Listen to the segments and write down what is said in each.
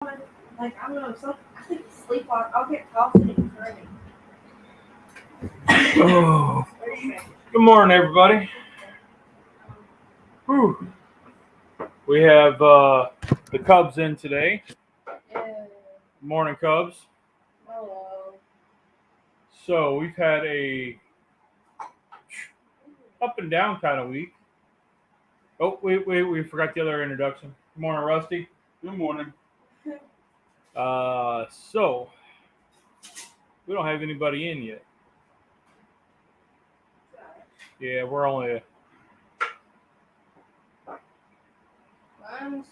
Like, I don't know, I think sleep on. I'll get coffee and turning. Oh, good morning, everybody. Whew. We have the Cubs in today. Morning, Cubs. Hello. So we've had a up and down kind of week. Oh, wait, we forgot the other introduction. Good morning, Rusty. Good morning. So we don't have anybody in yet. Yeah, we're only. I'm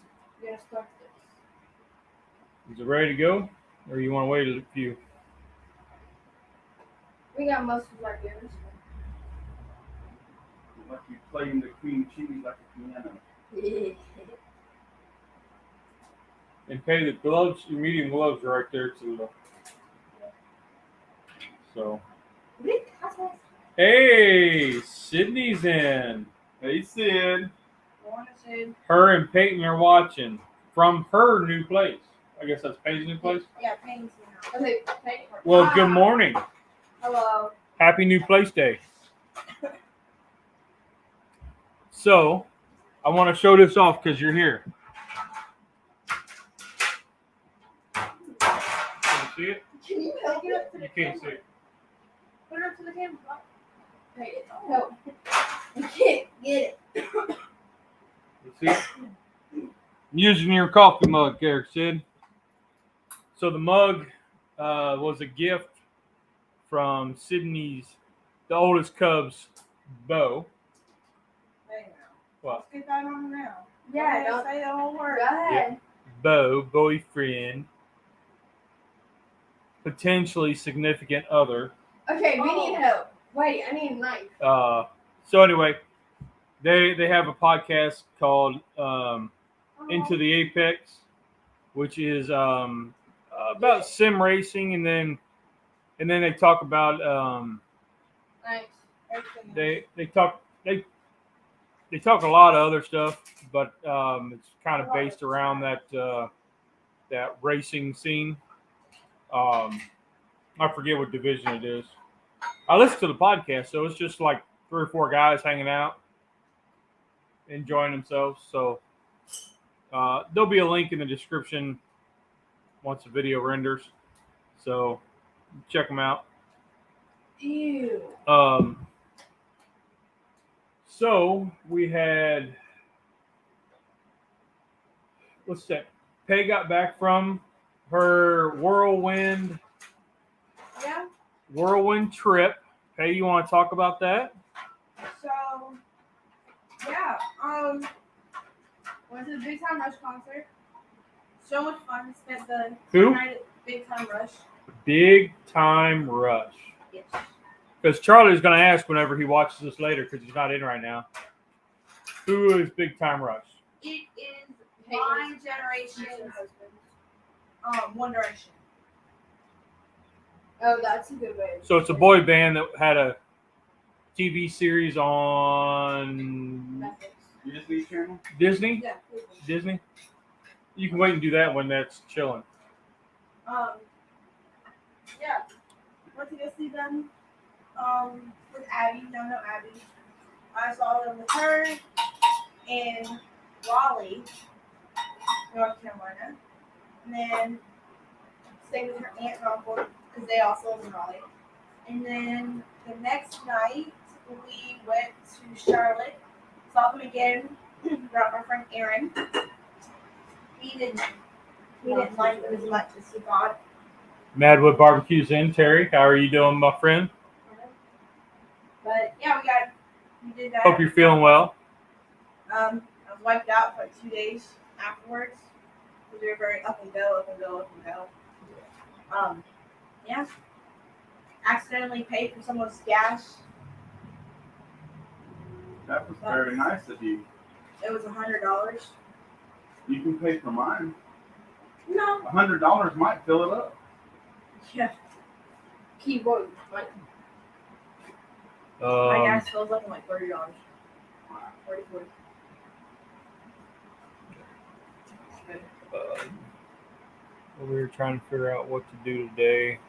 gonna start this. Is it ready to go, or you want to wait a few? We got most of our beers. Like you playing the cream cheese like a piano. And pay the gloves. Your medium gloves are right there too. So. Hey, Sydney's in. Hey, Sid. Her and Peyton are watching from her new place. I guess that's Peyton's new place? Yeah, Peyton's now. Okay, Peyton. Well, good morning. Hello. Happy new place day. So, I want to show this off because you're here. Can you see it? Can you help it up to the You can't see it. Put it up to the camera. Hey, no. You can't get it. You see it? I'm using your coffee mug there, Sid. So the mug was a gift from Sydney's, the oldest Cubs, Bo. Hey, now. What? Let's get that on now. Yeah, Don't say the whole word. Go ahead. Yeah. Bo, boyfriend, potentially significant other. Okay, we need help. Wait, I need a knife. So anyway, they have a podcast called Into the Apex, which is about sim racing, and then they talk about Thanks. they talk a lot of other stuff, but it's kind of based around that racing scene. I forget what division it is. I listen to the podcast, so it's just like 3 or 4 guys hanging out, enjoying themselves. So there'll be a link in the description once the video renders. So check them out. Ew. So we had, what's that? Pay got back from her whirlwind trip. Hey, you want to talk about that? So, yeah, went to the Big Time Rush concert. So much fun. Spent the Who? night at Big Time Rush. Big Time Rush. Yes. Because Charlie's going to ask whenever he watches this later, because he's not in right now. Who is Big Time Rush? It is my generation's One Direction. Oh, that's a good way. So it's a boy band that had a TV series on Disney Channel? Disney. Yeah. Disney. You can wait and do that when that's chilling. Yeah. Went to go see them. With Abby. Don't know Abby. I saw them with her in Raleigh, North Carolina, and then stayed with her aunt and uncle because they also live in Raleigh. And then the next night we went to Charlotte, saw them again. Brought my friend Aaron. We didn't like them as much as he thought. Madwood Barbecue's in. Terry, how are you doing, my friend? But yeah, we did that. Hope you're feeling well. I was wiped out for like 2 days afterwards because we were very up and go. Yeah. Accidentally paid for someone's gas. That was very nice of you. It was $100. You can pay for mine. No. $100 might fill it up. Yeah. Keyword. Like, My gas fills up in like $30. 40. We were trying to figure out what to do today.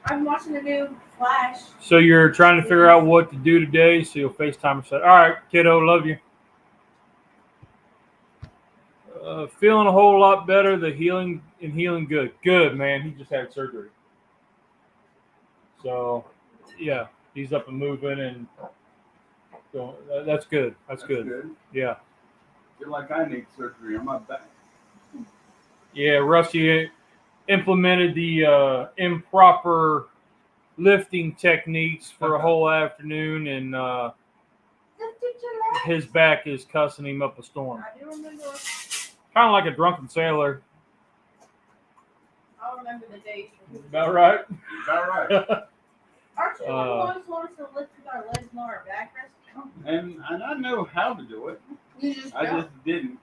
I'm watching the new Flash. So you're trying to figure out what to do today, so you'll FaceTime and say, all right, kiddo, love you. Feeling a whole lot better. The healing good. Good, man. He just had surgery. So, yeah, he's up and moving, and so that's good. That's good. Yeah. Feel like I need surgery on my back. Yeah, Rusty implemented the improper lifting techniques for a whole afternoon, and his back is cussing him up a storm. I do remember. Kind of like a drunken sailor. I'll remember the days. About right. About right. Aren't you the ones who wants to lift with our legs, not our back rest? And I know how to do it. You just I don't. just didn't.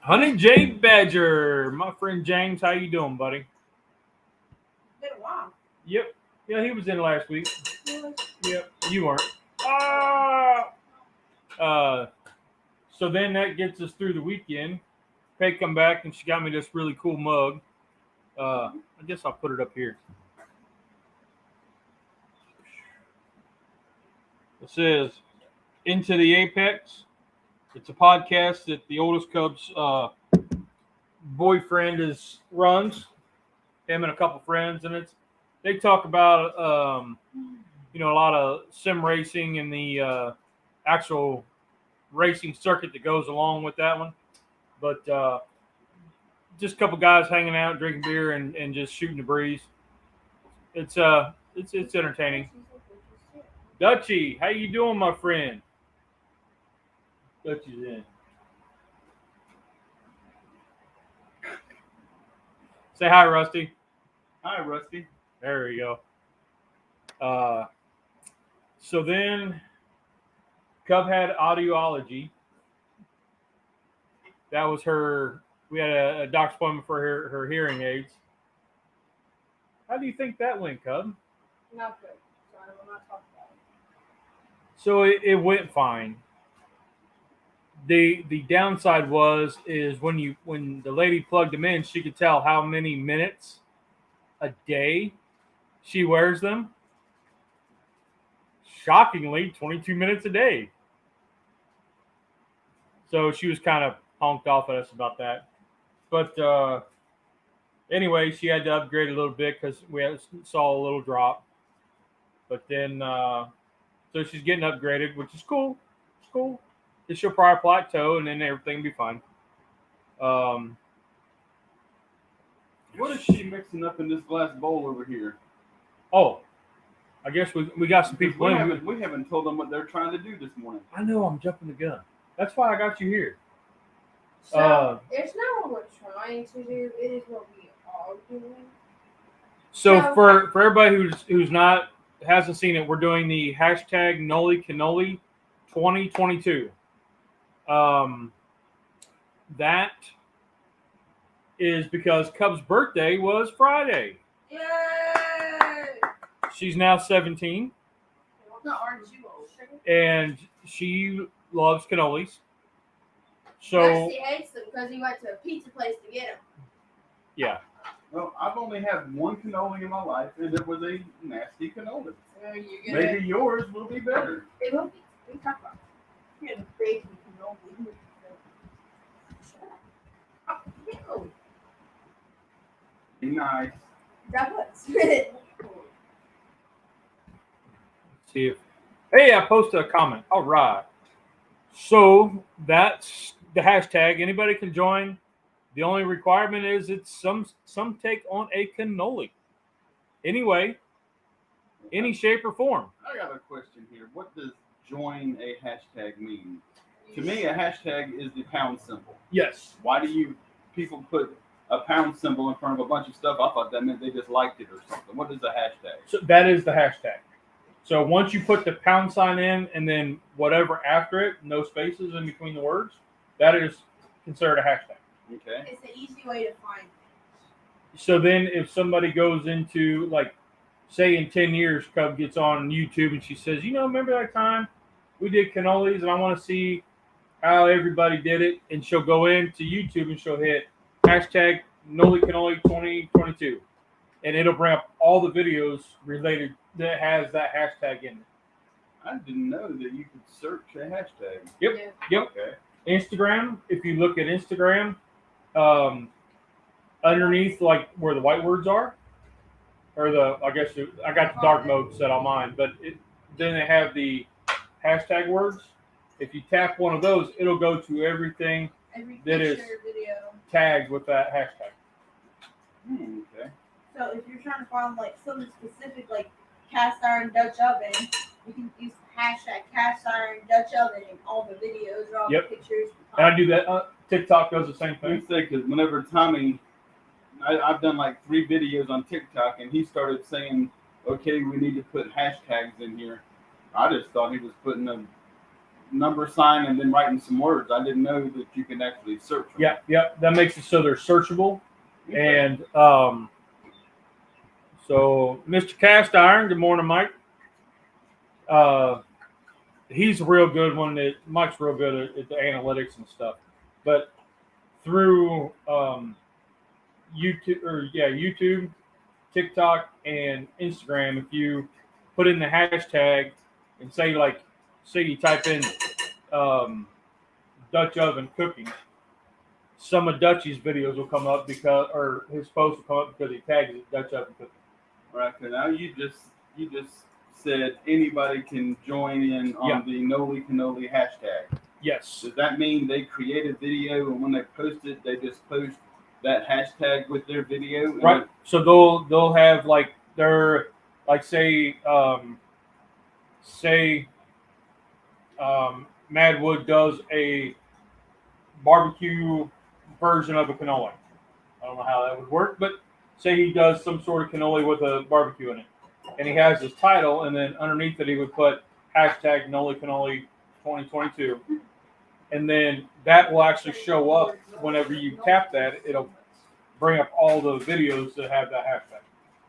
Honey J Badger, my friend James, how you doing, buddy? Been a while. Yep. Yeah, he was in last week. Really? Yep. You weren't. So then that gets us through the weekend. Peg come back and she got me this really cool mug. I guess I'll put it up here. It says Into the Apex. It's a podcast that the oldest Cubs boyfriend runs. Him and a couple friends, and they talk about a lot of sim racing and the actual racing circuit that goes along with that one. But just a couple guys hanging out, drinking beer, and just shooting the breeze. It's entertaining. Dutchie, how you doing, my friend? Dutchie's in. Say hi, Rusty. Hi, Rusty. There we go. So then, Cub had audiology. That was her. We had a doctor's appointment for her hearing aids. How do you think that went, Cub? Not good. So I will not talk about it. So it went fine. The downside is when the lady plugged them in, she could tell how many minutes a day she wears them. Shockingly, 22 minutes a day. So she was kind of honked off at us about that. But anyway, she had to upgrade a little bit because we saw a little drop. But then, so she's getting upgraded, which is cool. It's cool. She'll probably plateau, and then everything will be fine. What is she mixing up in this glass bowl over here? Oh, I guess we got some people in. We haven't told them what they're trying to do this morning. I know I'm jumping the gun. That's why I got you here. So it's not what we're trying to do. It is what we are doing. So for everybody who's not hasn't seen it, we're doing the hashtag Noli Cannoli 2022. That is because Cub's birthday was Friday. Yay! She's now 17, Not orange, you old sugar. and she loves cannolis. So Rusty hates them because he went to a pizza place to get them. yeah, Well, I've only had one cannoli in my life, and it was a nasty cannoli. So you're gonna. Maybe yours will be better. It will be. We talk about. You're the crazy cannoli. Oh, Be nice. that was. see if hey, I posted a comment. All right, so that's the hashtag. Anybody can join. The only requirement is it's some take on a cannoli. Anyway, any shape or form. I got a question here. What does join a hashtag mean? To me, a hashtag is the pound symbol. Yes. Why do you people put a pound symbol in front of a bunch of stuff? I thought that meant they just liked it or something. What is a hashtag? So that is the hashtag. So once you put the pound sign in and then whatever after it, no spaces in between the words, that is considered a hashtag. Okay. It's an easy way to find things. So then if somebody goes into, like, say in 10 years, Cub gets on YouTube and she says, remember that time we did cannolis and I want to see how everybody did it, and she'll go into YouTube and she'll hit hashtag Noli Cannoli 2022, and it'll bring up all the videos related that has that hashtag in it. I didn't know that you could search a hashtag. Yep. Okay. Instagram, if you look at Instagram, underneath like where the white words are, or I got the dark mode set on mine, but then they have the hashtag words. If you tap one of those, it'll go to everything Every that picture, is video. tagged with that hashtag. Okay. So if you're trying to find like something specific, like cast iron Dutch oven, you can use hashtag cast iron Dutch oven in all the videos or all Yep. the pictures. And I do that. TikTok does the same Let me thing. say, because whenever Tommy, I've done like 3 videos on TikTok, and he started saying, okay, we need to put hashtags in here. I just thought he was putting a number sign and then writing some words. I didn't know that you can actually search them. Yep. That makes it so they're searchable. Okay. And so Mr. Cast Iron, good morning, Mike. He's a real good one. Mike's real good at the analytics and stuff. But through YouTube, TikTok, and Instagram, if you put in the hashtag and say you type in Dutch oven cooking, some of Dutchy's videos will come up or his post will come up because he tags it Dutch oven cooking. All right. So now you just said anybody can join in on the Noli Cannoli hashtag. Yes. Does that mean they create a video and when they post it, they just post that hashtag with their video? Right. So they'll have like their say Madwood does a barbecue version of a cannoli. I don't know how that would work, but say he does some sort of cannoli with a barbecue in it, and he has his title, and then underneath it he would put hashtag Noli Cannoli 2022, and then that will actually show up whenever you tap that. It'll bring up all the videos that have that hashtag.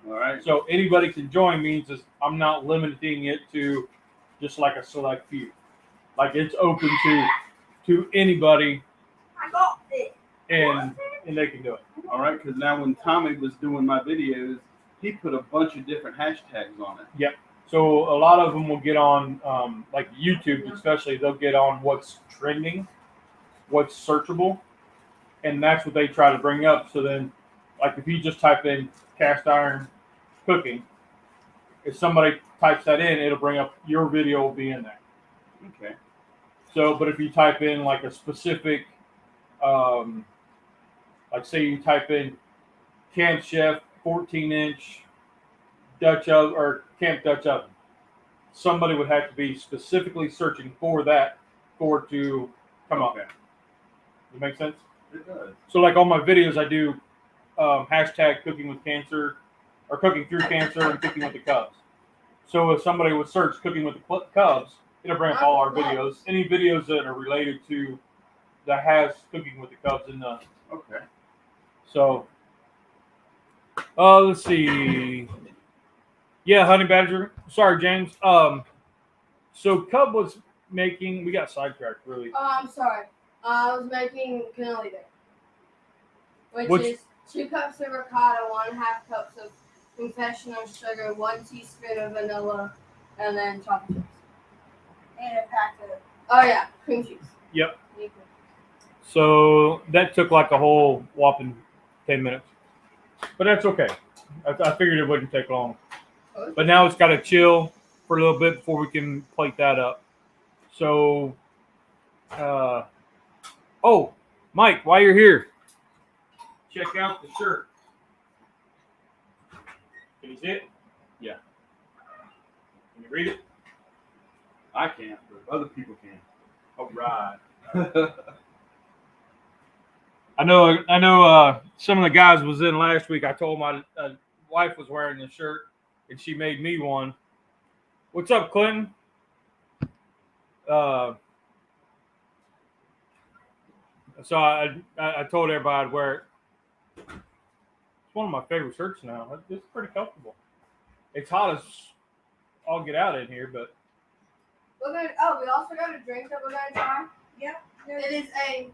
All right. So anybody can join means I'm not limiting it to just like a select few. Like it's open to anybody, I got it. and they can do it. All right. Because now when Tommy was doing my videos, he put a bunch of different hashtags on it. So a lot of them will get on, like YouTube especially, they'll get on what's trending, what's searchable, and that's what they try to bring up. So then, like if you just type in cast iron cooking, if somebody types that in, it'll bring up your video will be in there. Okay. So, but if you type in like a specific, like say you type in Camp Chef 14-inch Dutch oven or Camp Dutch oven, somebody would have to be specifically searching for that for it to come up. Okay. Does that make sense? It does. So like all my videos, I do hashtag cooking with cancer or cooking through cancer and cooking with the Cubs. So if somebody would search cooking with the Cubs, it'll bring up all our videos, any videos that are related to that has cooking with the Cubs in the. Okay. So, let's see. Yeah, Honey Badger. Sorry, James. So Cub was making. We got sidetracked really. Oh, I'm sorry. I was making cannoli there, which is 2 cups of ricotta, 1/2 cups of confectioner sugar, 1 teaspoon of vanilla, and then chocolate chips. And a pack of. Oh yeah, cream cheese. Yep. You need cream So that took like a whole whopping 10 minutes, but that's okay. I figured it wouldn't take long. cheese. But now it's got to chill for a little bit before we can plate that up. So, oh, Mike, while you're here, check out the shirt. Can you see it? Yeah. Can you read it? I can't, but other people can. All right. I know. Some of the guys was in last week. I told my wife was wearing the shirt, and she made me one. What's up, Clinton? So I told everybody I'd wear it. It's one of my favorite shirts now. It's pretty comfortable. It's hot as all get out in here, but We're gonna. Oh, we also got a drink that we're gonna try. Yep. It is a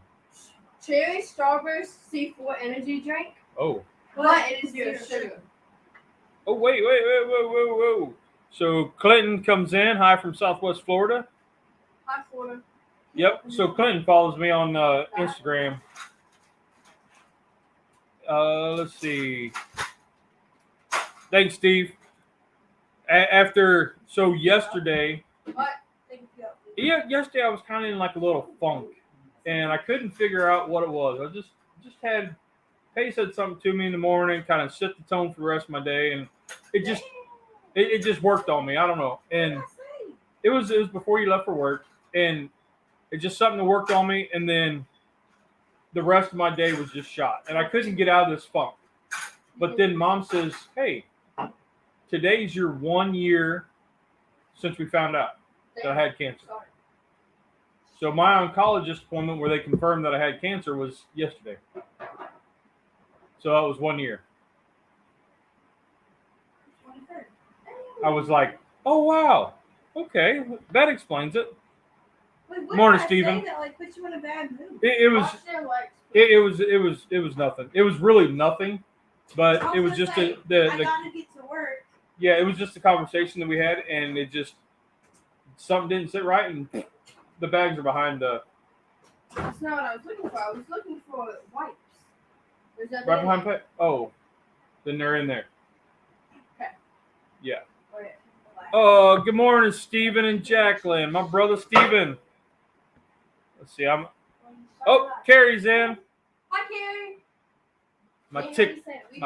cherry starburst C4 energy drink, Oh. but it is zero sugar. Oh, wait. Whoa. So Clinton comes in, hi from Southwest Florida. Hi, Florida. Yep. So Clinton follows me on Instagram. Let's see. Thanks, Steve. Yesterday, What? yesterday I was kind of in like a little funk, and I couldn't figure out what it was. I just had Paige said something to me in the morning, kind of set the tone for the rest of my day, and it just worked on me. I don't know, and it was before you left for work, and it's just something that worked on me, and then the rest of my day was just shot, and I couldn't get out of this funk. But then Mom says, "Hey, today's your 1 year since we found out that I had cancer." Sorry. So my oncologist appointment where they confirmed that I had cancer was yesterday. So that was 1 year. I was like, "Oh wow, okay, that explains it." Wait, Morning, Steven. That like puts you in a bad mood. It was nothing. It was really nothing, but it was just I gotta get to work. Yeah, it was just a conversation that we had, and it just something didn't sit right, and the bags are behind the. That's not what I was looking for. I was looking for wipes. There's nothing Right in behind there. Oh, then they're in there. Okay. Yeah. Okay. Oh, good morning, Stephen and Jacqueline. My brother Stephen. Let's see. Oh, Carrie's in. Hi, Carrie. My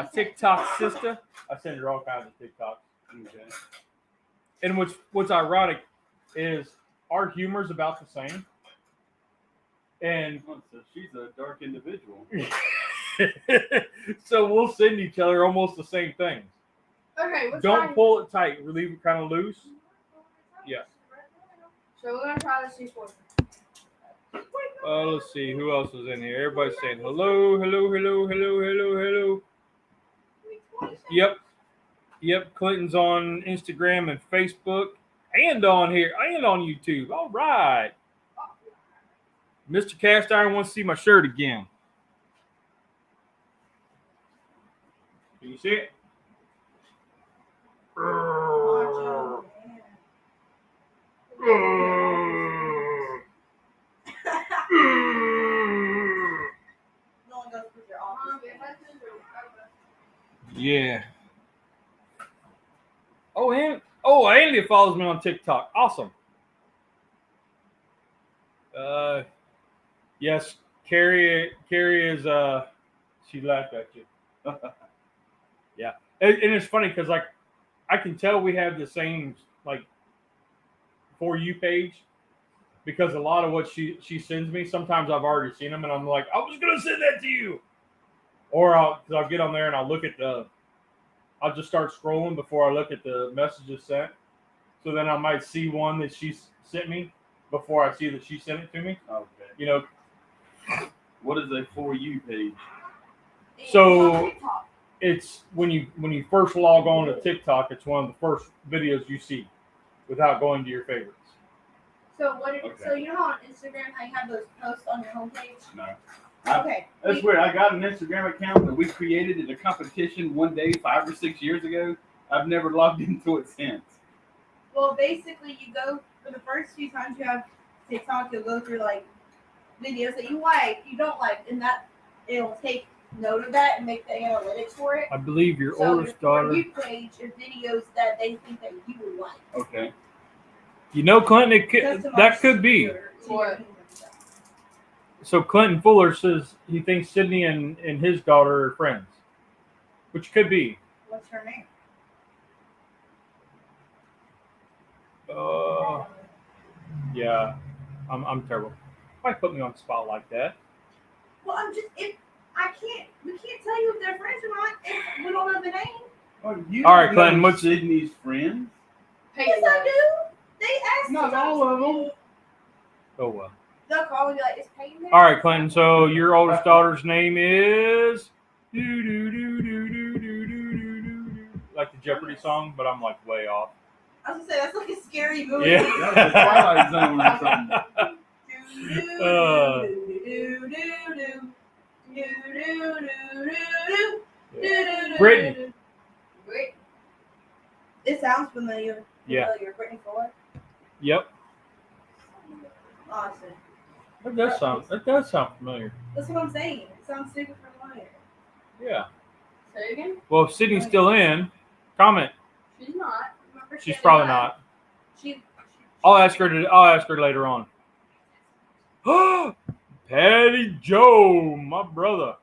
TikTok sister. I send her all kinds of TikToks. Okay. And what's ironic is our humor's about the same. And So she's a dark individual. so we'll send each other almost the same things. Okay, Don't pull it tight. We leave it kind of loose. Yeah. So we're gonna try this C4. Let's see who else is in here. Everybody's saying hello. Yep. Clinton's on Instagram and Facebook, and on here, and on YouTube. All right. Mr. Cast Iron wants to see my shirt again. Can you see it? Yeah. Andy follows me on TikTok. Awesome. Yes, Carrie is she laughed at you. Yeah. And it's funny because like I can tell we have the same like For You page because a lot of what she sends me, sometimes I've already seen them and I'm like, I was gonna send that to you. Or I'll get on there and I'll look at I'll just start scrolling before I look at the messages sent. So then I might see one that she sent me before I see that she sent it to me. Okay. You know. What is a For You page? So it's when you first log on to TikTok, it's one of the first videos you see without going to your favorites. So so you know how on Instagram how you have those posts on your homepage? No. Okay. That's weird. I got an Instagram account that we created at a competition one day 5 or 6 years ago. I've never logged into it since. Well, basically, you go for the first few times you have TikTok, you'll go through like videos that you like, you don't like, and that it'll take note of that and make the analytics for it. I believe your So oldest daughter. your For You page is videos that they think that you would like. Okay. You know, Clinton, that could be. What? So Clinton Fuller says he thinks Sydney and his daughter are friends, which could be. What's her name? Yeah, I'm terrible. Why put me on the spot like that? Well, we can't tell you if they're friends or not if we don't know the name. Oh, you All right, know Clinton, what's Sydney's friends? Yes, I do. They asked Not to talk all to of them. me. Oh well. They'll call and be like, "Is Peyton there?" All right, Clinton. So your oldest daughter's name is like the Jeopardy song, but I'm like way off. I was gonna say that's like a scary movie. Yeah. That's the Twilight Zone or something. Brittany. It sounds familiar. Yeah. Brittany Ford. Yep. Awesome. That does sound familiar. That's what I'm saying. It sounds super familiar. Yeah. Say again? Well, if Sydney's still in, comment. She's not. She's probably not. She I'll ask her later on. Patty Joe, my brother.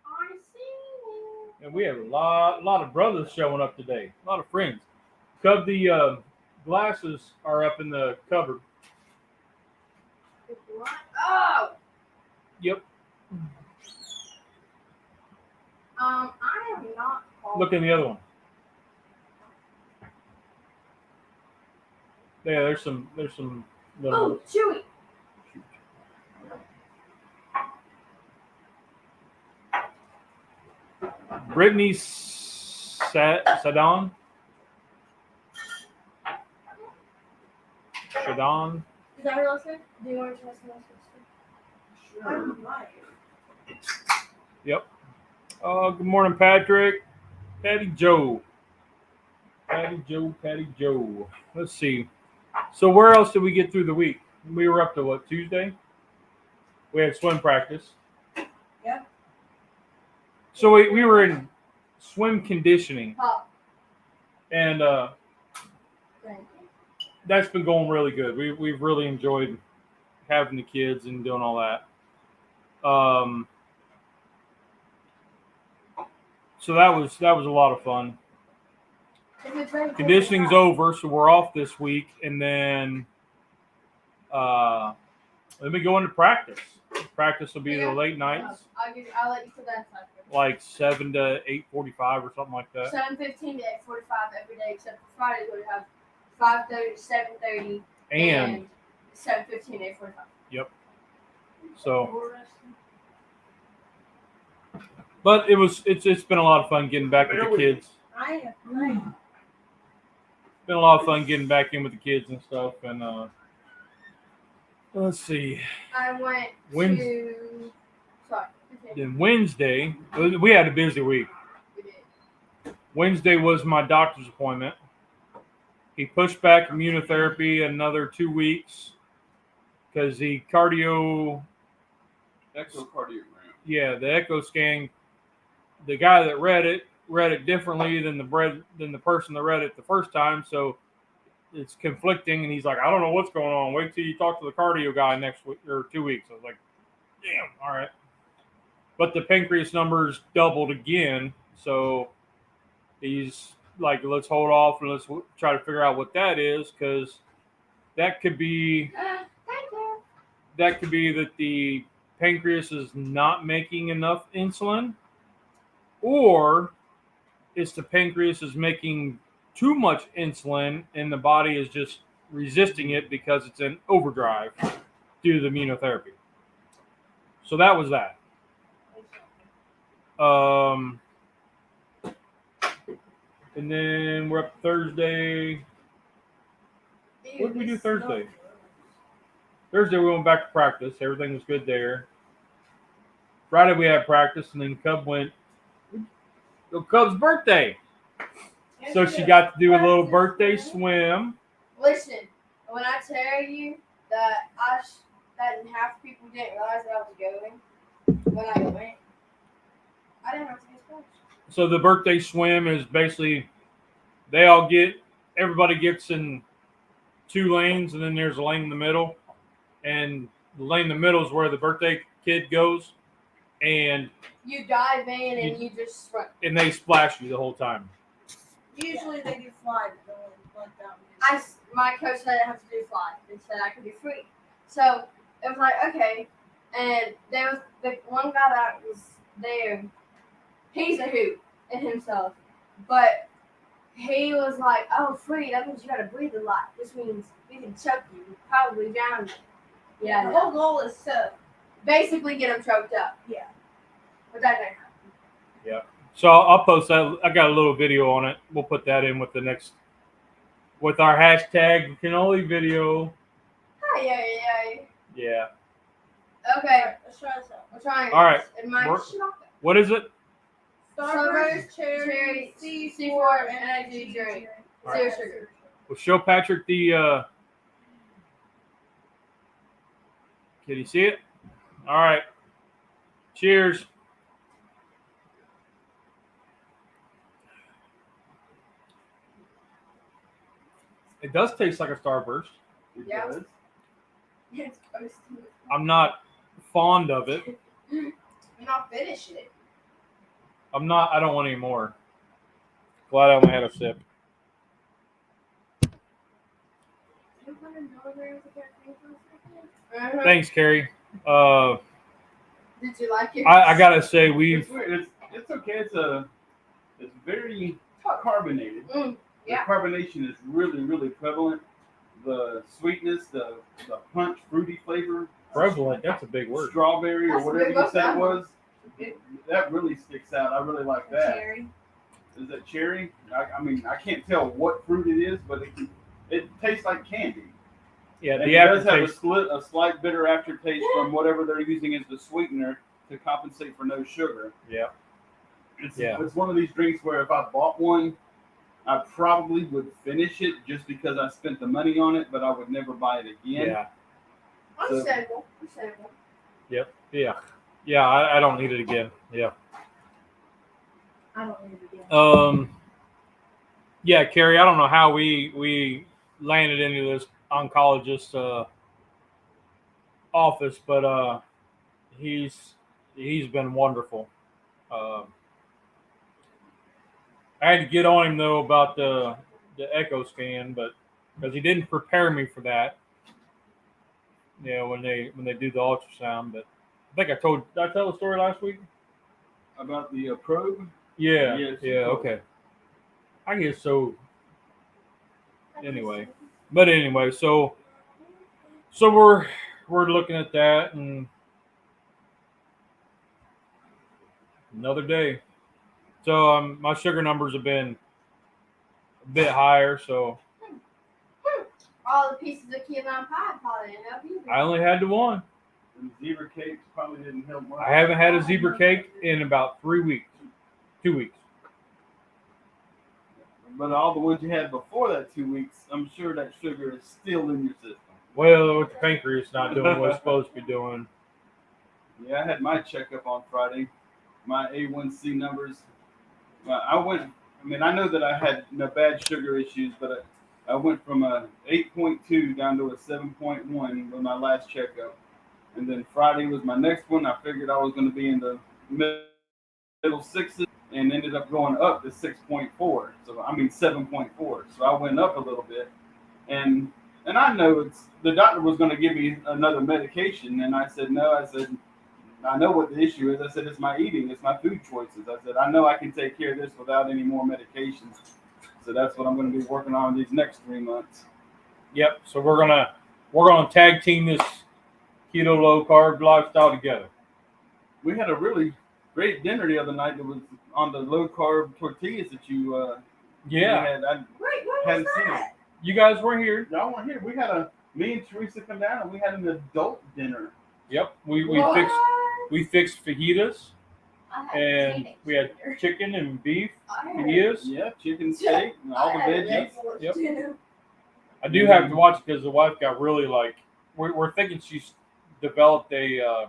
I see. And we have a lot of brothers showing up today. A lot of friends. Cub, the glasses are up in the cupboard. What? Oh! Yep. I am not. Look in the other one. Yeah, there's some little. Oh, Chewy. Brittany Sadon. Shadon. Is that her last name? Do you want to try some else? I'm right. Yep. Good morning, Patrick. Patty Joe. Patty Joe. Let's see. So where else did we get through the week? We were up to what, Tuesday? We had swim practice. Yep. So we were in swim conditioning. Pop. And Thank you. that's been going really good. We've really enjoyed having the kids and doing all that. So that was a lot of fun. Conditioning's over, so we're off this week, and then let me go into practice. Practice will be the late nights, I'll let you put that aside. like 7 to 8:45 or something like that. 7:15 to 8:45 every day, except for Fridays where we have 5:30 to 7:30 And 7:15 to 8:45. so, but it's been a lot of fun getting back with the kids. I am. Been a lot of fun getting back in with the kids and stuff. And let's see. I went Wednesday. to. Sorry. continue. Then Wednesday, we had a busy week. We did. Wednesday was my doctor's appointment. He pushed back immunotherapy another 2 weeks because the echocardiogram. the echo scan, the guy that read it differently than the person that read it the first time. So it's conflicting, and he's like, I don't know what's going on. Wait till you talk to the cardio guy next week or 2 weeks. I was like, damn, all right. But the pancreas numbers doubled again, so he's like, let's hold off and let's try to figure out what that is, because that could be that the pancreas is not making enough insulin, or it's the pancreas is making too much insulin and the body is just resisting it because it's in overdrive due to the immunotherapy. So that was that. And then we're up Thursday. What did we do Thursday? Thursday we went back to practice. Everything was good there. Friday we had practice, and then Cub's birthday. So she got to do a little birthday swim. Listen, when I tell you that that half the people didn't realize that I was going when I went, I didn't have to get splashed. So the birthday swim is basically everybody gets in 2 lanes, and then there's a lane in the middle, and the lane in the middle is where the birthday kid goes, and you dive in and you just run. And they splash you the whole time. Usually they do fly, but like that. My coach said I have to do fly. They said I could do free. So it was like, okay. And there was the one guy that was there. He's a hoot in himself. But he was like, oh, free, that means you got to breathe a lot. This means we can choke you, probably drown you. Yeah, The whole goal is to basically get him choked up. Yeah. But that didn't happen. Yeah. So I'll post that. I got a little video on it. We'll put that in with our hashtag cannoli video. Hi. Yeah. Okay, Alright, let's try this out. I'm trying. All right. It might We're- shock it. What is it? Starburst cherry, cherry C4 C4 energy drink. Alright. Zero sugar. We'll show Patrick the. Can you see it? All right. Cheers. It does taste like a Starburst. It Yeah. does. It's supposed to. I'm not fond of it. I'm not finished it. I don't want any more. Glad I only had a sip. 200 milligrams of caffeine for a second? Thanks, Carrie. Did you like it? I gotta say It's weird. It's okay. It's very carbonated. Yeah. The carbonation is really, really prevalent. The sweetness, the punch, fruity flavor, prevalent. That's a big word. strawberry or That's a whatever big you word. said it was. Big- That really sticks out. I really like that. Cherry. Is that cherry? I mean, I can't tell what fruit it is, but it tastes like candy. Yeah, And the it does have aftertaste. a slight bitter aftertaste from whatever they're using as the sweetener to compensate for no sugar. Yeah. It's one of these drinks where if I bought one, I probably would finish it just because I spent the money on it, but I would never buy it again. Yeah. Understandable. Understandable. Yeah. I don't need it again. Yeah. I don't need it again. Yeah, Carrie. I don't know how we landed into this oncologist office, but he's been wonderful. I had to get on him though about the echo scan, but because he didn't prepare me for that. You know, when they do the ultrasound, but I think did I tell the story last week? About the probe? Yeah. Yes, Yeah. you told Okay. I guess so. Anyway, so we're looking at that, and another day. So my sugar numbers have been a bit higher, so All the pieces of key lime pie probably didn't help either. I only had the one. And zebra cakes probably didn't help much. I haven't had a zebra cake in about 3 weeks, 2 weeks. But all the ones you had before that 2 weeks, I'm sure that sugar is still in your system. Well, with the pancreas not doing what it's supposed to be doing. Yeah, I had my checkup on Friday. My A1C numbers. I know that I had no bad sugar issues, but I went from a 8.2 down to a 7.1 with my last checkup. And then Friday was my next one. I figured I was going to be in the middle sixes and ended up going up to 6.4. 7.4. So I went up a little bit. And I know the doctor was going to give me another medication. And I said, no. I said, I know what the issue is. I said, it's my eating. It's my food choices. I said, I know I can take care of this without any more medications. So that's what I'm going to be working on these next 3 months. Yep. So we're gonna tag team this keto low carb lifestyle together. We had a really great dinner the other night that was on the low carb tortillas that you had. I Wait, what was hadn't seen it. that? You guys were here. Y'all weren't here. Me and Teresa come down and we had an adult dinner. Yep. We What? fixed fajitas, I had and teenage we had dinner. chicken and beef I had- fajitas. Yeah, chicken steak and all the I had veggies. Yep. I do have to watch because the wife got really like. We're thinking she's developed a.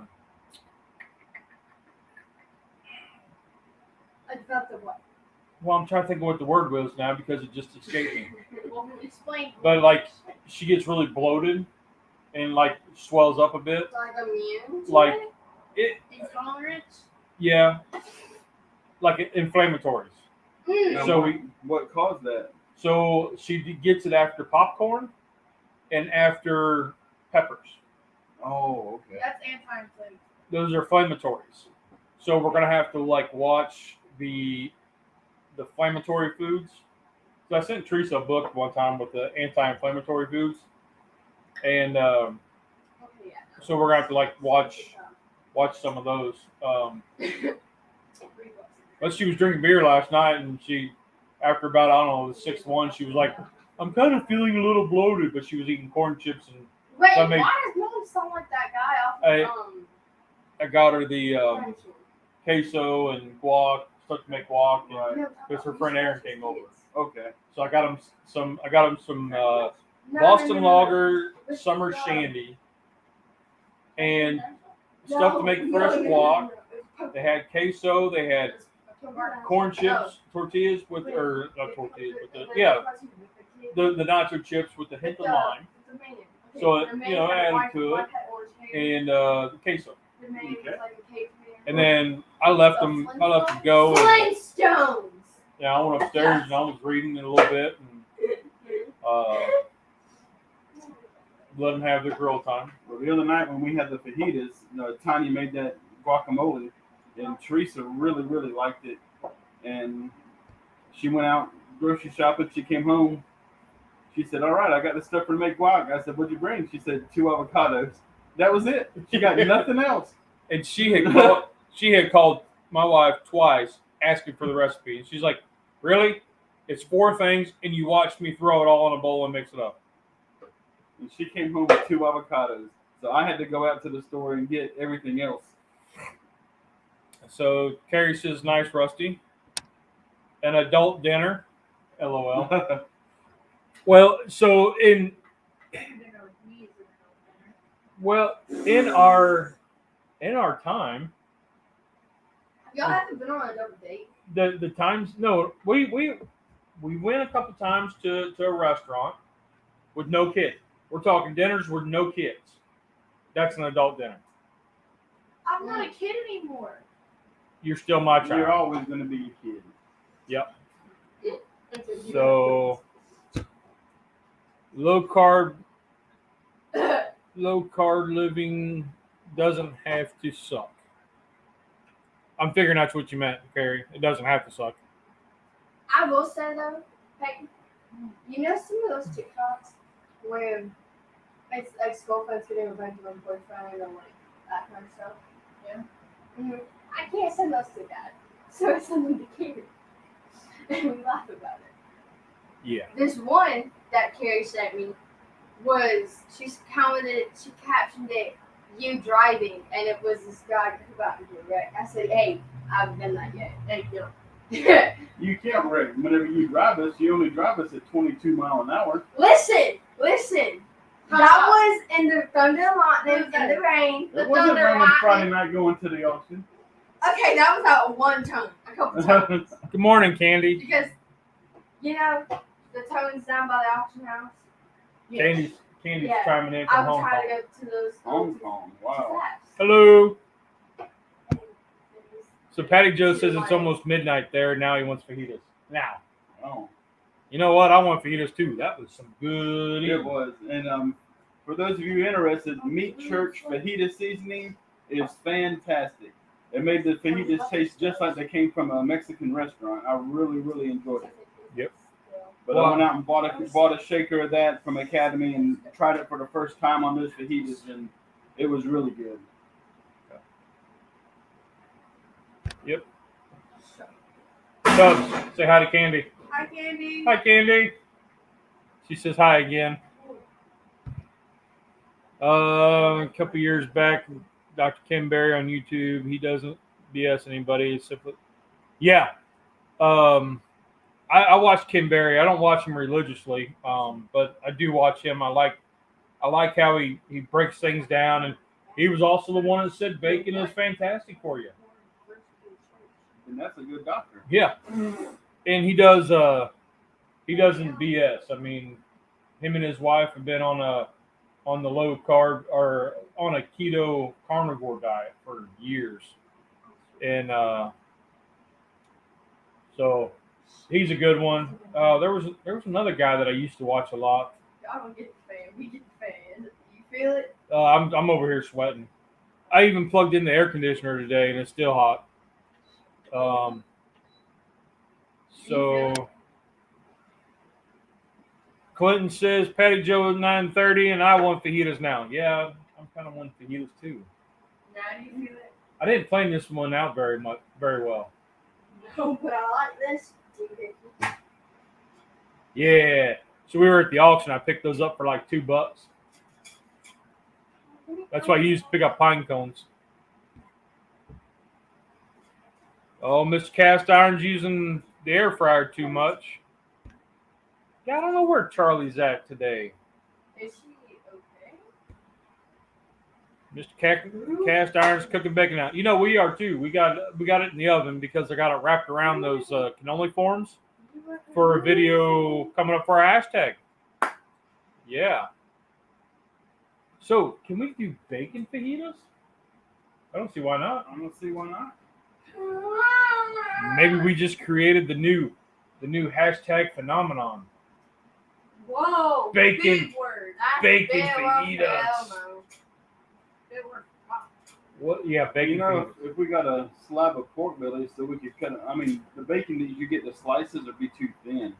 I developed a what? Well, I'm trying to think of what the word was now because it just escaped me. Well, explain. But like, she gets really bloated and like swells up a bit. Like immune to Like it? it, Intolerant? yeah, like inflammatories. Now, So what caused that? So she gets it after popcorn and after peppers. Oh, okay. That's anti-inflammatory. Those are inflammatories. So we're gonna have to like watch the inflammatory foods. So I sent Teresa a book one time with the anti-inflammatory foods, and Okay, yeah. so we're gonna have to like watch some of those. But she was drinking beer last night, and she, after about I don't know the sixth one, she was like, "I'm kind of feeling a little bloated," but she was eating corn chips and Wait, That made- why does mom sound like that guy off Hey, of I got her the queso and guac. Started to make guac, because her friend Aaron came over. Okay. So I got him some. Boston Lager Summer Shandy and stuff to make fresh guac. They had queso. They had corn chips, tortillas with, or not tortillas, but the nacho chips with the hint of lime. So added to it, and the queso. And then I let them go. And, Flintstones. I went upstairs and I was reading it a little bit and let them have their girl time. Well, the other night when we had the fajitas, Tanya made that guacamole, and Teresa really, really liked it. And she went out grocery shopping. She came home. She said, "All right, I got the stuff to make guac." I said, "What'd you bring?" She said, 2 avocados. That was it. She got nothing else. And she had called my wife twice asking for the recipe. And she's like, "Really? It's 4 things, and you watched me throw it all in a bowl and mix it up." And she came home with 2 avocados. So I had to go out to the store and get everything else. So Carrie says, "Nice, Rusty. An adult dinner." LOL. Well, so in our time, Y'all haven't been on a double date. the times, no, we went a couple times to a restaurant with no kids. We're talking dinners with no kids. That's an adult dinner. I'm not a kid anymore. You're still my child. You're always going to be a kid. Yep. So low carb living doesn't have to suck. I'm figuring that's what you meant, Carrie. It doesn't have to suck. I will say though, hey, you know some of those TikToks where it's ex-girlfriends getting revenge on boyfriend and like that kind of stuff? Yeah. Mm-hmm. I can't send those to Dad, so I send them to Carrie, and we laugh about it. Yeah. This one that Carrie sent me was she captioned it, "You driving," and it was this guy about to do a wreck. I said, "Hey, I haven't done that yet." Thank you. You can't wreck. Whenever you drive us, you only drive us at 22 miles an hour. Listen. That was in the thunder and lightning, in the rain. It wasn't raining Friday night going to the auction. Okay, that was at one time, a couple times. Good morning, Candy. Because, the tones down by the auction house. Candy's Yeah. chiming in I from was Hong trying Kong. to go to those. Hong Kong. Wow. Hello. So Patty Joe says it's almost midnight there. Now he wants fajitas. Now. Oh. You know what? I want fajitas too. That was some good It eating. was. And for those of you interested, Meat Church fajita seasoning is fantastic. It made the fajitas taste just like they came from a Mexican restaurant. I really, really enjoyed it. Yep. But I went out and bought a shaker of that from Academy and tried it for the first time on those fajitas, and it was really good. Yep. Dubs, say hi to Candy. Hi, Candy. Hi, Candy. She says hi again. A couple years back, Dr. Ken Berry on YouTube. He doesn't BS anybody. Yeah. I watch Ken Berry. I don't watch him religiously, but I do watch him. I like how he breaks things down, and he was also the one that said bacon is fantastic for you. And that's a good doctor. Yeah, and he doesn't BS. I mean, him and his wife have been on the low carb or on a keto carnivore diet for years, and so he's a good one. There was another guy that I used to watch a lot. Y'all don't get the fan. We get the fan. You feel it? I'm over here sweating. I even plugged in the air conditioner today, and it's still hot. So Clinton says Patty Joe is 9:30, and I want fajitas now. Yeah, I'm kind of wanting fajitas too. Now do you feel it? I didn't plan this one out very well. No, but I like this. Yeah. So we were at the auction. I picked those up for like $2. That's why I used to pick up pine cones. Oh, Mr. Cast Iron's using the air fryer too much. Yeah, I don't know where Charlie's at today. Is she okay? Mr. Cast Iron's cooking bacon out. You know, we are too. We got it in the oven because I got it wrapped around those cannoli forms for a video coming up for our hashtag. Yeah. So, can we do bacon fajitas? I don't see why not. I don't see why not. Maybe we just created the new hashtag phenomenon. Whoa! Bacon- Big word. That's bacon big fajitas. word. Hell no. Big word. What? Yeah, bacon. You know, fajitas. if we got a slab of pork belly, so we could cut it. I mean, the bacon that you get the slices would be too thin.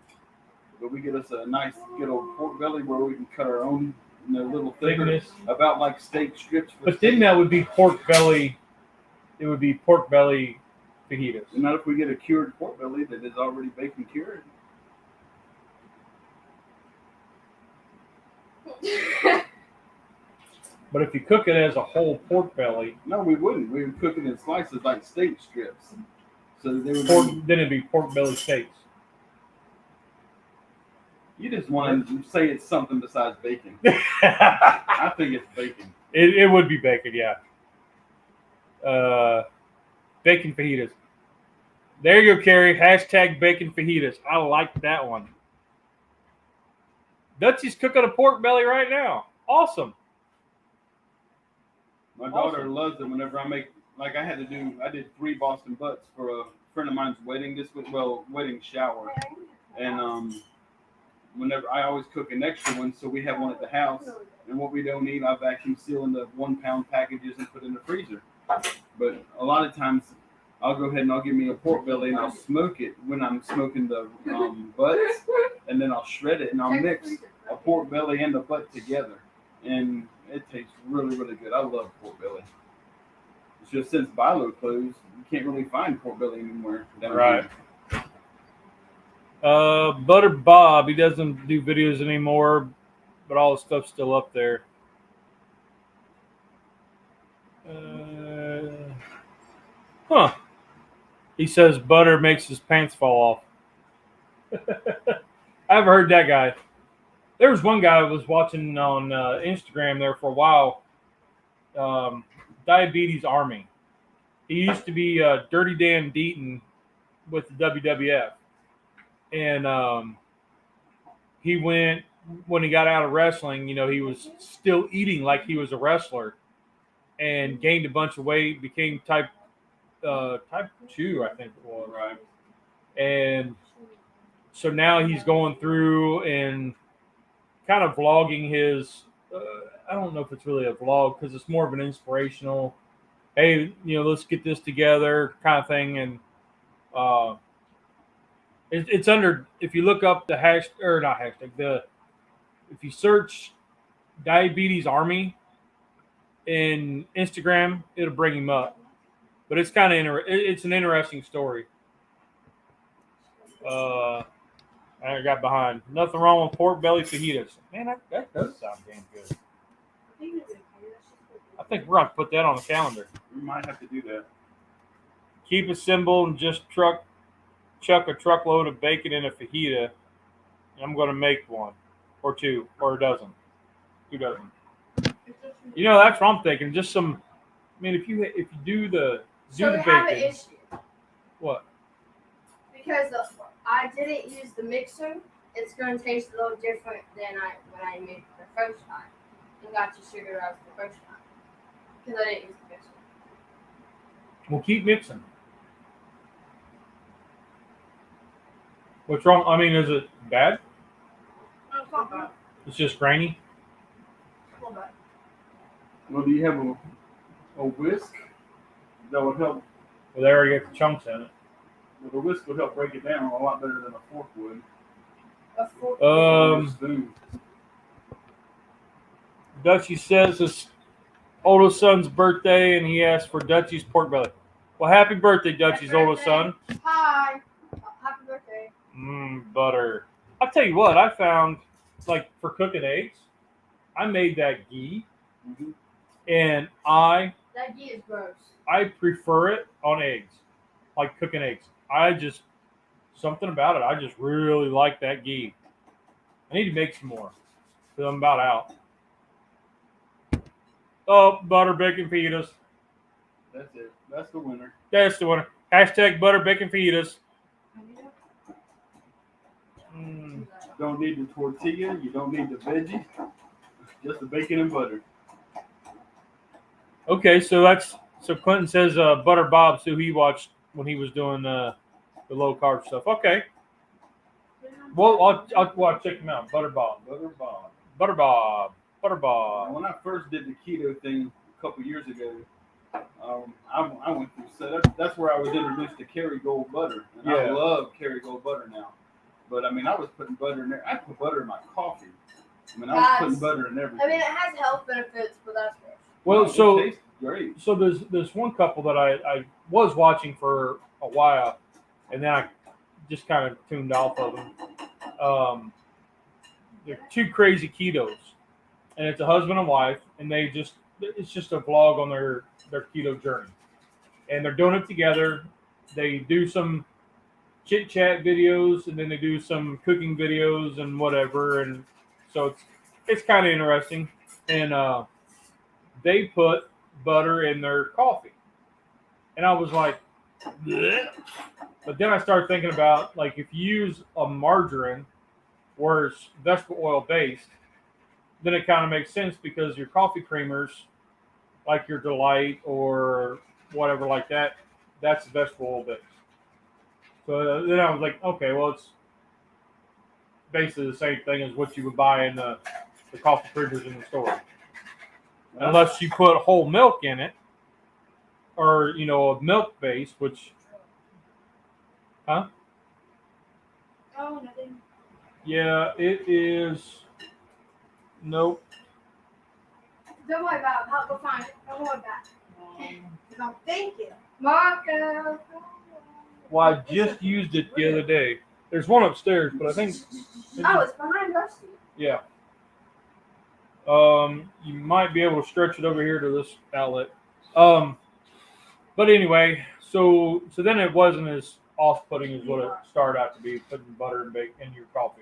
But we get us a nice good old pork belly where we can cut our own, little thicker, Thickness. about like steak strips. For But then steak. that would be pork belly. It would be pork belly fajitas. And not if we get a cured pork belly that is already bacon cured. But if you cook it as a whole pork belly, No, we wouldn't. We would cook it in slices like steak strips. So that they would then it'd be pork belly steaks. You just want to say it's something besides bacon. I think it's bacon. It would be bacon, yeah. Bacon fajitas. There you go, Carrie. Hashtag bacon fajitas. I like that one. Dutchie's cooking a pork belly right now. Awesome. My daughter loves it whenever I make, like I did 3 Boston butts for a friend of mine's wedding this week, wedding shower. And whenever I always cook an extra one, so we have one at the house. And what we don't eat, I vacuum seal in the 1 pound packages and put in the freezer. But a lot of times, I'll go ahead and I'll give me a pork belly and I'll smoke it when I'm smoking the butts, and then I'll shred it and I'll mix a pork belly and a butt together, and it tastes really, really good. I love pork belly. It's just since Bilo closed, you can't really find pork belly anymore. Right. Butter Bob, he doesn't do videos anymore, but all the stuff's still up there. He says butter makes his pants fall off. I haven't heard that guy. There was one guy I was watching on Instagram there for a while. Diabetes Army. He used to be Dirty Dan Deaton with the WWF. And he went, when he got out of wrestling, he was still eating like he was a wrestler and gained a bunch of weight, became type 2, I think it was. Right. And so now he's going through and kind of vlogging his, I don't know if it's really a vlog because it's more of an inspirational, hey, let's get this together kind of thing. And it's under, if you look up the if you search Diabetes Army in Instagram, it'll bring him up. But it's kind of it's an interesting story. I got behind. Nothing wrong with pork belly fajitas. Man, that does sound damn good. I think we're going to put that on the calendar. We might have to do that. Keep it simple and just chuck a truckload of bacon in a fajita. And I'm going to make 1 or 2 or a dozen. 2 dozen. That's what I'm thinking. Just some. I mean, if you do the So we bacon. have an issue. What? Because I didn't use the mixer, it's going to taste a little different than when I made it the first time. And got to sugar rush the first time. Because I didn't use the mixer. We'll keep mixing. What's wrong? I mean, is it bad? No, it's not bad. It's just grainy? A little bit. Well, do you have a whisk that would help? Well, they already got the chunks in it. Well, the whisk would help break it down a lot better than a fork would. A fork. Or a spoon. Dutchie says it's oldest son's birthday, and he asked for Dutchie's pork belly. Well, happy birthday, Dutchie's oldest son. Hi. Happy birthday. Butter. I'll tell you what, I found, like, for cooking eggs, I made that ghee, and That ghee is gross. I prefer it on eggs. like cooking eggs. Something about it. I just really like that ghee. I need to make some more because I'm about out. Oh, butter, bacon, fajitas. That's it. That's the winner. That's the winner. Hashtag butter, bacon, fajitas. Mm. Don't need the tortilla. You don't need the veggies. Just the bacon and butter. Okay, so Clinton says Butter Bob's who he watched when he was doing the low carb stuff. Okay. Well, I'll check him out. Butter Bob. Butter Bob. Butter Bob. Butter Now, Bob. when I first did the keto thing a couple years ago, I went through. So that's where I was introduced to Kerrygold butter, and I Yeah. love Kerrygold butter now. But I mean, I was putting butter in there. I put butter in my coffee. I mean, I was putting butter in everything. I mean, it has health benefits, but that's gross. Well, It so tastes great. so there's one couple that I was watching for a while, and then I just kind of tuned off of them. They're two crazy ketos, and it's a husband and wife, and it's just a vlog on their keto journey, and they're doing it together. They do some chit chat videos, and then they do some cooking videos and whatever, and so it's kind of interesting. And they put butter in their coffee, and I was like, bleh. But then I started thinking about, like, if you use a margarine where it's vegetable oil based, then it kind of makes sense because your coffee creamers, like your Delight or whatever like that, that's vegetable oil based. So then I was like, okay, well, it's basically the same thing as what you would buy in the coffee creamers in the store. Unless you put whole milk in it, or, a milk base, which, Oh, nothing. yeah, it is, nope. Don't worry about it. I'll go find it. Don't worry about it. No, thank you. Marco. Well, I just used it the other day. There's one upstairs, but I think, Oh, it's behind Rusty. yeah. You might be able to stretch it over here to this outlet. But anyway, so then it wasn't as off-putting as what it started out to be, putting butter and bacon in your coffee.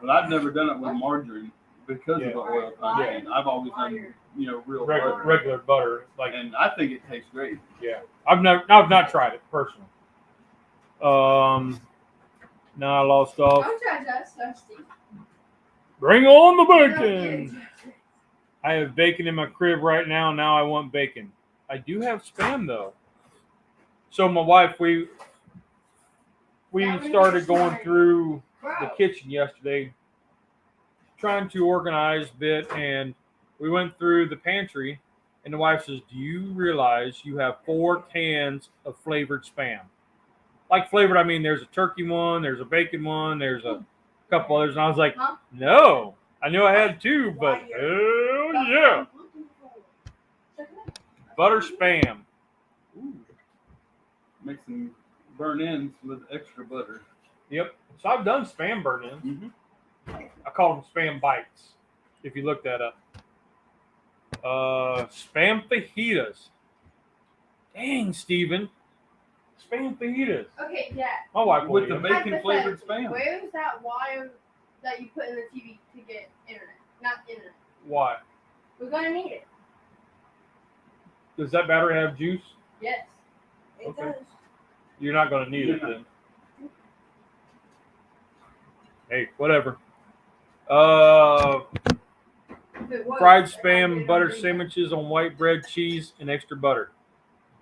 But I've never done it with margarine because Yeah. of the oil content. I've always done, real butter. Regular butter, like, And I think it tastes great. yeah. I've not tried it personally. Now I lost off. Don't judge us, Rusty. Bring on the No bacon. kids. I have bacon in my crib right now. Now I want bacon. I do have Spam though. So my wife, we started going through the Bro. kitchen yesterday, trying to organize a bit, and we went through the pantry, and the wife says, "Do you realize you have 4 cans of flavored Spam?" Like flavored, I mean, there's a turkey one, there's a bacon one, there's a couple others, and I was like, Huh? "No, I knew I had 2, but hell yeah, butter Spam." Ooh. Make some burn-ins with extra butter. Yep. So I've done Spam burn-ins. Mm-hmm. I call them Spam bites. If you look that up. Spam fajitas. Dang, Steven. Spam fajitas. Okay, yeah. My wife will With eat the them. bacon flavored Spam. Where's that wire that you put in the TV to get internet? Not internet. Why? We're gonna need it. Does that battery have juice? Yes. It Okay. does. You're not going to need it then. Hey, whatever. If it was, Fried then Spam we don't butter need it. sandwiches on white bread, cheese, and extra butter.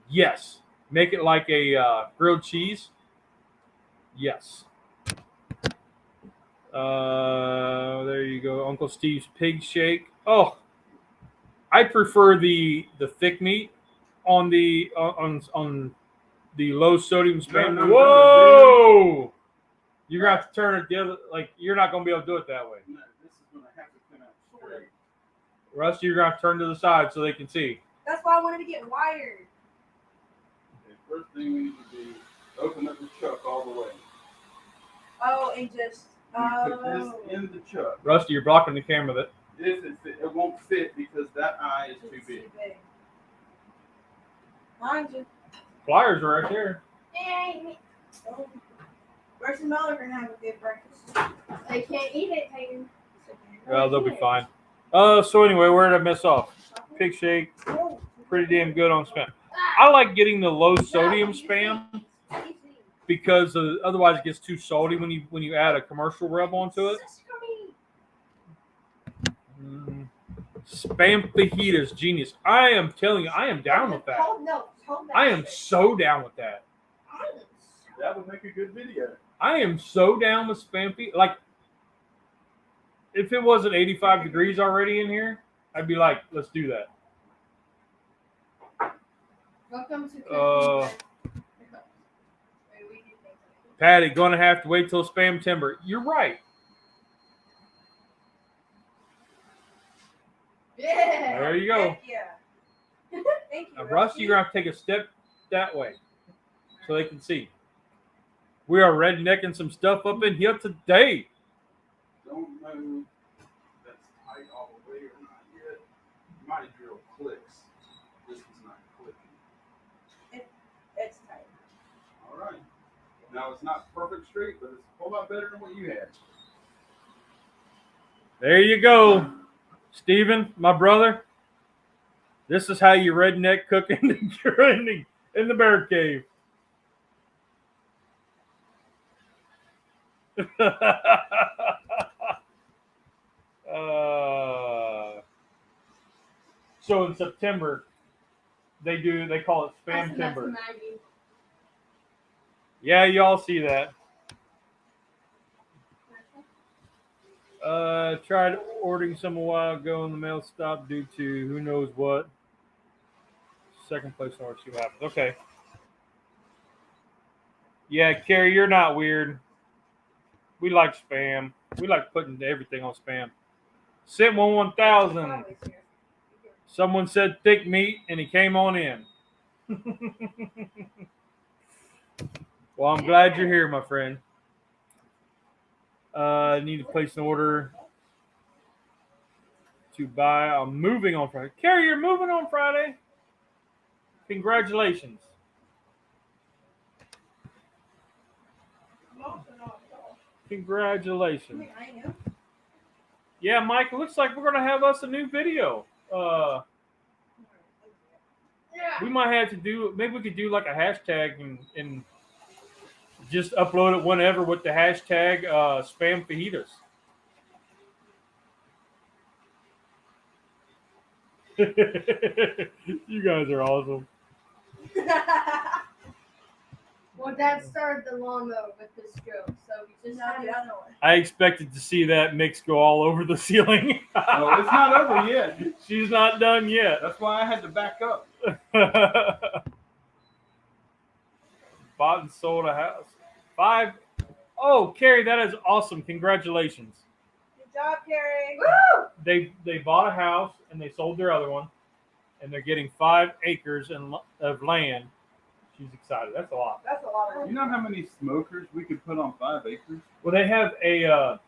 Yes. Make it like a grilled cheese. Yes. There you go. Uncle Steve's pig shake. Oh, I prefer the thick meat on the low sodium Spam. No, Whoa! You're gonna have to turn it the other. Like, you're not gonna be able to do it that way. No, this is going to have to come out straight. Rusty, you're gonna have to turn to the side so they can see. That's why I wanted to get wired. Okay, first thing we need to do, open up the chuck all the way. Oh, and just You put this in the chuck. Rusty, you're blocking the camera. That If it won't fit because that eye is too big. Mind you. flyers are right there. So, Bruce and Mel are gonna have a good breakfast. They can't eat it, Hayden. Well, they'll be fine. So anyway, where did I miss off? Pig shake, pretty damn good on Spam. I like getting the low sodium Spam because otherwise it gets too salty when you add a commercial rub onto it. Spam fajitas, genius. I am telling you, I am down with that. I am so down with that. That would make a good video. I am so down with Spam fajita. Like, if it wasn't 85 degrees already in here, I'd be like, let's do that. Welcome to Patty, gonna have to wait till Spam Timber. You're right. Yeah. There you go. Thank you. Thank you. Now, Russ, you're gonna have to take a step that way so they can see. We are rednecking some stuff up in here today. Don't know if that's tight all the way or not yet. You might hear clicks. This is not clicking. It's tight. All right. Now it's not perfect straight, but it's a whole lot better than what you had. There you go, Steven, my brother. This is how you redneck cook in the bear cave. So in September, they call it Spam Timber. Yeah, y'all see that. Tried ordering some a while ago and the mail stopped due to who knows what. Second place order, see what happens. Okay. Yeah, Carrie, you're not weird. We like Spam. We like putting everything on Spam. Sent 1000. Someone said thick meat and he came on in. Well, I'm glad you're here, my friend. I need to place an order to buy. I'm moving on Friday. Carrie, you're moving on Friday. Congratulations. Congratulations. I am. Yeah, Mike, it looks like we're going to have us a new video. We might have to do, maybe we could do like a hashtag and just upload it whenever with the hashtag Spam Fajitas. You guys are awesome. Well, Dad started the lawnmower with this joke, so we just Not the other one. I expected to see that mix go all over the ceiling. No, it's not over yet. She's not done yet. That's why I had to back up. Bought and sold a house. 5. Oh, Carrie, that is awesome. Congratulations. Good job, Carrie. Woo! They bought a house and they sold their other one, and they're getting 5 acres of land. She's excited. That's a lot. That's a lot of You know how many smokers we could put on 5 acres? Well, they have a.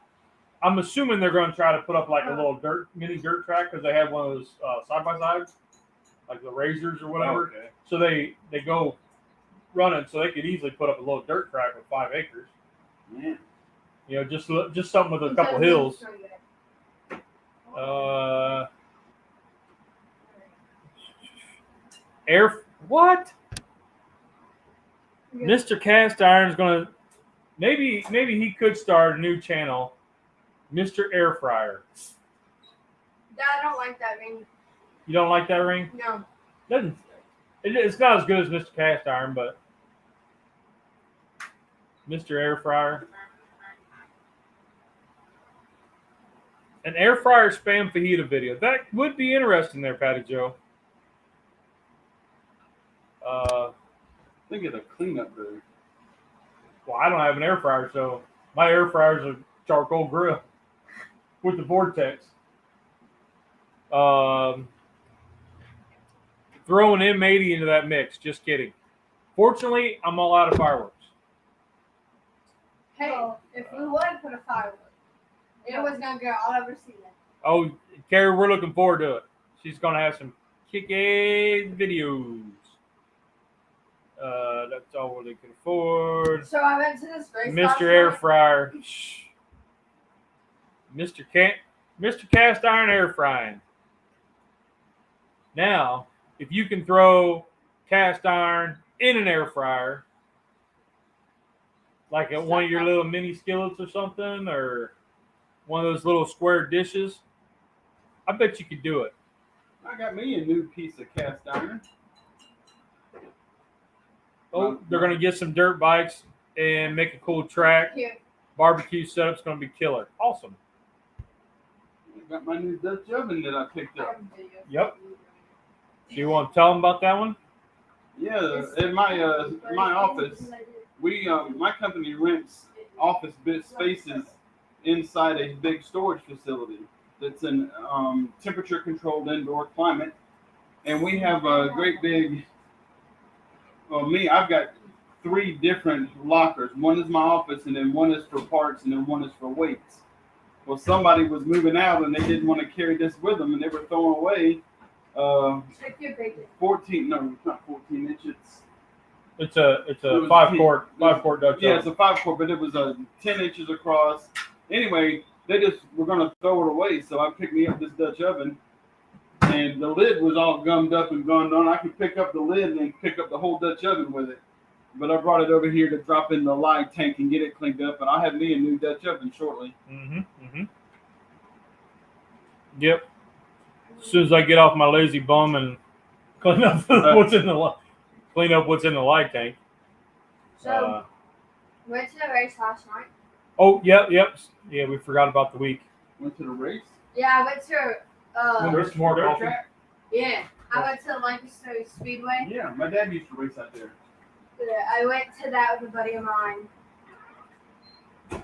I'm assuming they're going to try to put up like a little mini dirt track because they have one of those side by sides, like the razors or whatever. Okay. So they go running, so they could easily put up a little dirt track with 5 acres. Yeah. You know, just something with a couple hills. What? Mr. Cast Iron's gonna maybe he could start a new channel, Mr. Air Fryer. Dad, I don't like that ring. You don't like that ring? No. It's not as good as Mr. Cast Iron, but Mr. Air Fryer. An air fryer spam fajita video. That would be interesting there, Patty Joe. Think of the cleanup though. Well, I don't have an air fryer, so my air fryer is a charcoal grill with the vortex. Throw an M80 into that mix. Just kidding. Fortunately, I'm all out of fireworks. Hey, if we would put a firework, it was gonna go all over see that. Oh, Carrie, we're looking forward to it. She's going to have some kick-ass videos. That's all they can afford. So I went to this race last Mr. Air night. Fryer. Shh. Mr. Cast Iron Air Frying. Now, if you can throw cast iron in an air fryer, like at one of your little mini skillets or something, or one of those little square dishes, I bet you could do it. I got me a new piece of cast iron. Oh, they're going to get some dirt bikes and make a cool track. Here. Barbecue setup's going to be killer. Awesome. I got my new Dutch oven that I picked up. Yep. Do you want to tell them about that one? Yeah, in my office, my company rents office spaces inside a big storage facility that's in temperature controlled indoor climate, and we have a great big. Well, I've got 3 different lockers. One is my office, and then one is for parts, and then one is for weights. Well, somebody was moving out, and they didn't want to carry this with them, and they were throwing away 14. No, it's not 14 inches. It's a 5-quart Dutch oven. Yeah, it's a 5-quart, but it was 10 inches across. Anyway, they just were going to throw it away, so I picked me up this Dutch oven, and the lid was all gummed up and gone on. I could pick up the lid and pick up the whole Dutch oven with it. But I brought it over here to drop in the lye tank and get it cleaned up, and I'll have me a new Dutch oven shortly. Yep. As soon as I get off my lazy bum and clean up what's in the lye tank. So, went to the race last night. Oh, yep. Yeah, we forgot about the week. Went to the race? Yeah, I went to. There's more dirt coffee. track? Yeah, I went to Lancaster Speedway. Yeah, my dad used to race out there. Yeah, I went to that with a buddy of mine.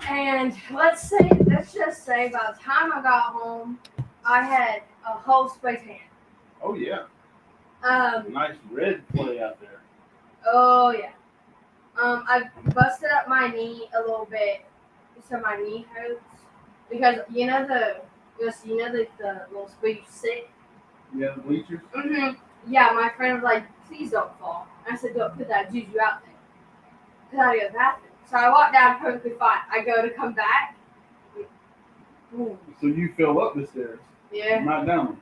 And let's just say by the time I got home, I had a whole spray tan. Oh, yeah. Nice red play out there. Oh yeah. I busted up my knee a little bit, so my knee hurts because you know the little squeeze sit. Yeah, the bleachers. Yeah, my friend was like, "Please don't fall." I said, "Don't put that juju out there. Put out of the bathroom." So I walked down perfectly fine. I go to come back. Ooh. So you fell up the stairs. Yeah. Not down them.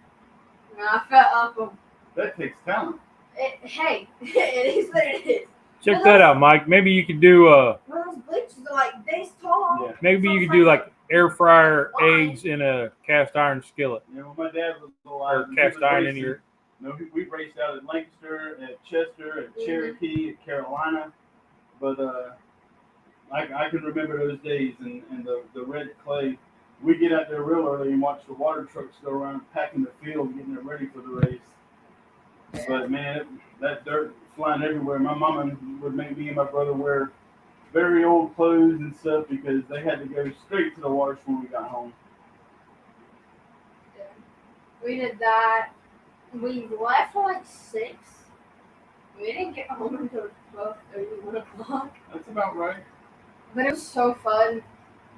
And I fell up them. That takes talent. Hey, it is what it is. Check that out, Mike. Maybe you could do Well, those bleachers are like this tall. Yeah. maybe you could do like air fryer eggs in a cast iron skillet Yeah, well, my dad was alive. or cast iron in your. No, we raced out at Lancaster, at Chester, at Cherokee, at Carolina. But I can remember those days and the red clay. We get out there real early and watch the water trucks go around packing the field, getting it ready for the race. But man, that dirt flying everywhere. My mama would make me and my brother wear very old clothes and stuff because they had to go straight to the wash when we got home. Yeah. We did that. We left at like 6. We didn't get home until 12:30, 1 o'clock. That's about right. But it was so fun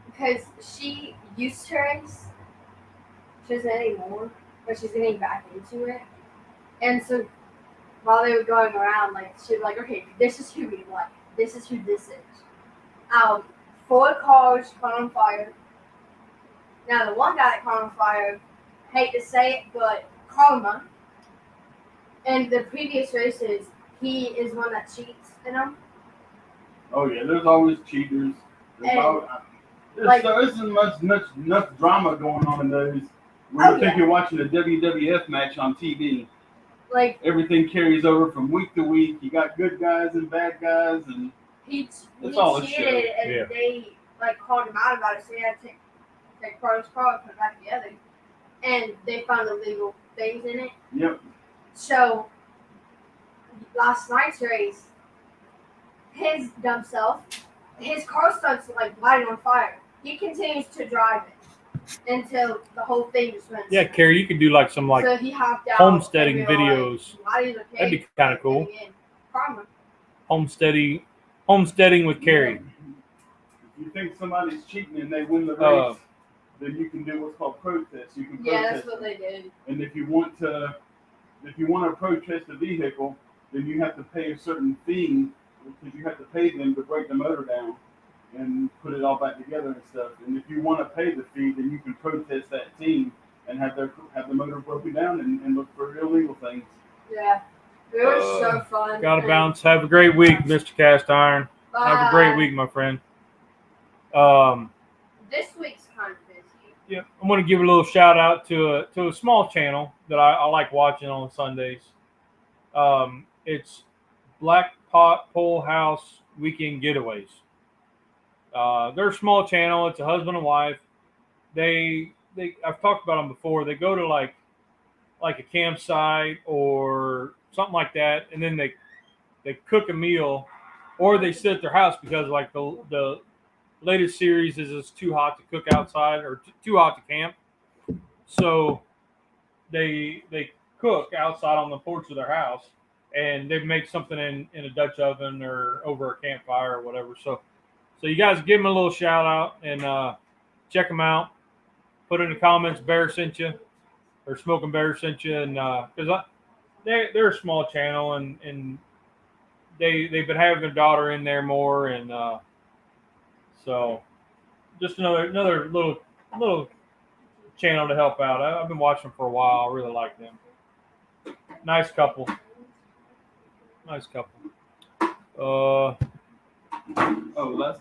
because she used to race. She doesn't anymore, but she's getting back into it. And so while they were going around, like she'd be like, "Okay, this is who we like. This is who this is." 4 cars caught on fire. Now the one guy that caught on fire, hate to say it, but karma. And the previous races, he is one that cheats in them. Oh yeah, there's always cheaters. There's enough drama going on in those. When you think you're watching a WWF match on TV, like everything carries over from week to week. You got good guys and bad guys, and he all a cheated, show. and they like called him out about it. So he had to take part of his car and put it back together, and they found illegal things in it. Yep. So last night's race, his dumb self, his car starts like lighting on fire. He continues to drive it until the whole thing just went. Yeah, Carrie, you could do like some So he hopped out homesteading and we were videos. Like, "Why is okay That'd be kind of cool. getting in?" Karma. Homesteading with Carrie. If you think somebody's cheating and they win the race, then you can do what's called protest. You can protest. Yeah, that's what they did. And if you want to protest a vehicle, then you have to pay a certain fee because you have to pay them to break the motor down and put it all back together and stuff. And if you want to pay the fee, then you can protest that team and have the motor broken down and look for illegal things. Yeah. It was so fun. Gotta bounce. Have a great week, Mr. Cast Iron. Have a great week, my friend. This week's kind of busy. Yeah, I'm going to give a little shout out to a small channel that I like watching on Sundays. It's Black Pot Pole House Weekend Getaways. They're a small channel. It's a husband and wife. I've talked about them before. They go to like a campsite or something like that, and then they cook a meal, or they sit at their house because like the latest series is it's too hot to cook outside or too hot to camp. So they cook outside on the porch of their house, and they make something in a Dutch oven or over a campfire or whatever. So you guys give them a little shout out and check them out. Put in the comments Bear sent you or Smoking Bear sent you, and because they're a small channel and they've been having their daughter in there more, and so just another little channel to help out. I've been watching them for a while. I really like them. Nice couple. Last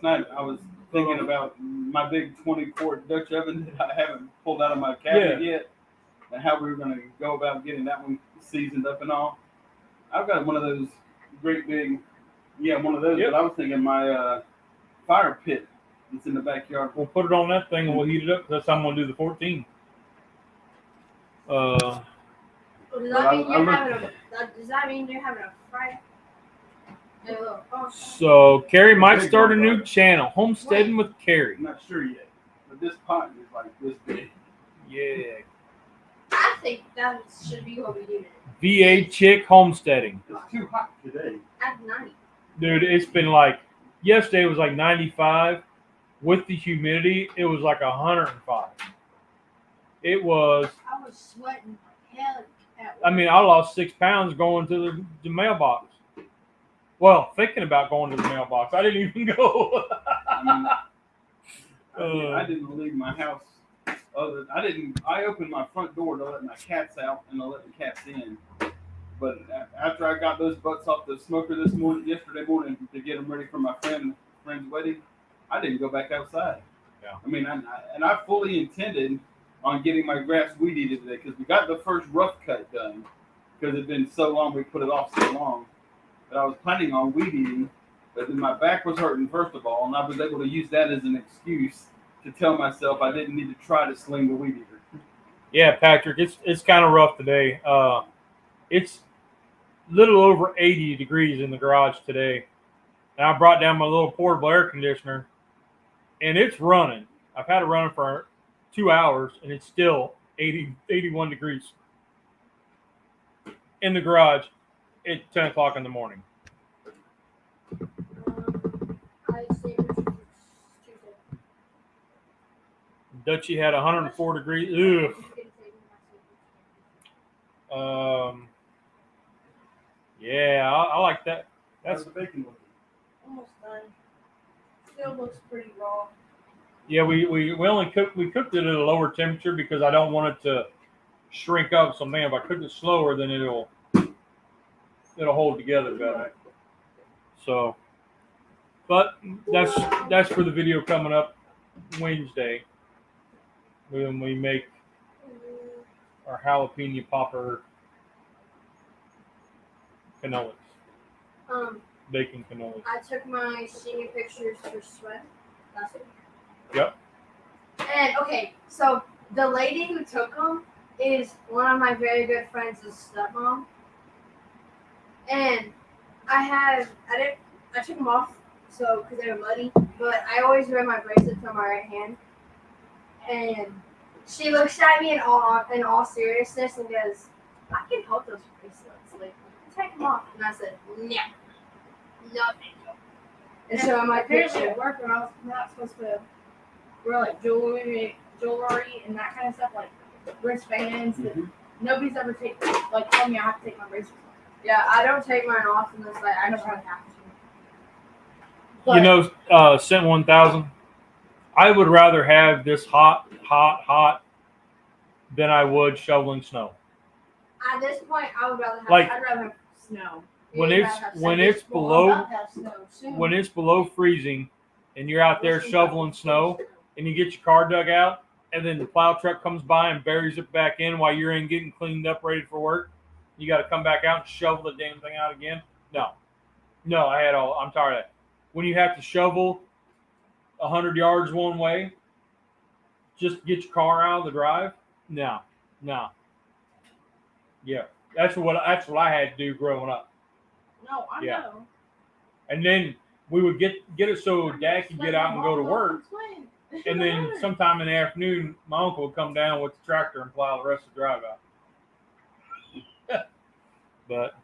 night I was thinking about my big 20-quart Dutch oven that I haven't pulled out of my cabinet yet, and how we were going to go about getting that one seasoned up and all. I've got one of those great big, one of those. Yep. But I was thinking my fire pit that's in the backyard. We'll put it on that thing and we'll heat it up. That's how I'm going to do the 14. Does that mean you're having a fry? So Carrie might start a new channel, Homesteading with Carrie. I'm not sure yet, but this pot is like this big. Yeah. I think that should be what we do now. VA Chick Homesteading. It's too hot today. At night. Dude, it's been like, yesterday it was like 95. With the humidity, it was like 105. It was. I was sweating hell at work. I mean, I lost 6 pounds going to the mailbox. Well, thinking about going to the mailbox. I didn't even go. I didn't leave my house. I opened my front door to let my cats out and to let the cats in. But after I got those butts off the smoker yesterday morning to get them ready for my friend's wedding, I didn't go back outside. Yeah. I mean, I fully intended on getting my grass weed eated today because we got the first rough cut done because it'd been so long, we put it off so long. But I was planning on weed eating, but then my back was hurting first of all, and I was able to use that as an excuse to tell myself I didn't need to try to sling the weed eater. Yeah, Patrick, it's kind of rough today. It's a little over 80 degrees in the garage today. And I brought down my little portable air conditioner, and it's running. I've had it running for 2 hours, and it's still 81 degrees in the garage at 10 o'clock in the morning. I say Tuesday. Dutchie had 104 degrees. Ugh. Yeah, I like that. That's the bacon looking. Almost done. Still looks pretty raw. Yeah, we only cooked it at a lower temperature because I don't want it to shrink up. So man, if I cook it slower, then it'll hold together better. So, but that's for the video coming up Wednesday when we make our jalapeno popper cannolis. Baking cannolis. I took my senior pictures for Sweat last week. Yep. And okay, so the lady who took them is one of my very good friends' stepmom. And I took them off because they were muddy, but I always wear my bracelets on my right hand. And she looks at me in all seriousness and goes, "I can hold those bracelets. Like, take them off." And I said, "No, thank you." And so my Apparently picture. at work, when I was not supposed to wear like jewelry and that kind of stuff, like wristbands. Mm-hmm. Nobody's ever told me I have to take my bracelets off. Yeah, I don't take mine off unless I actually have to. You know, Scent 1000. I would rather have this hot than I would shoveling snow. At this point, I would rather have. Like- I'd rather have snow. When Yeah, it's I'd have when snow. it's Well, below I'm about to have snow soon. when it's below freezing, and you're out there shoveling snow, and you get your car dug out, and then the plow truck comes by and buries it back in while you're in getting cleaned up, ready for work. You got to come back out and shovel the damn thing out again. No, I'm tired of that. When you have to shovel 100 yards one way, just to get your car out of the drive. No. Yeah, that's what I had to do growing up. No, I Yeah. know. And then we would get it so Dad could get out and go to work. And then sometime in the afternoon, my uncle would come down with the tractor and plow the rest of the drive out. But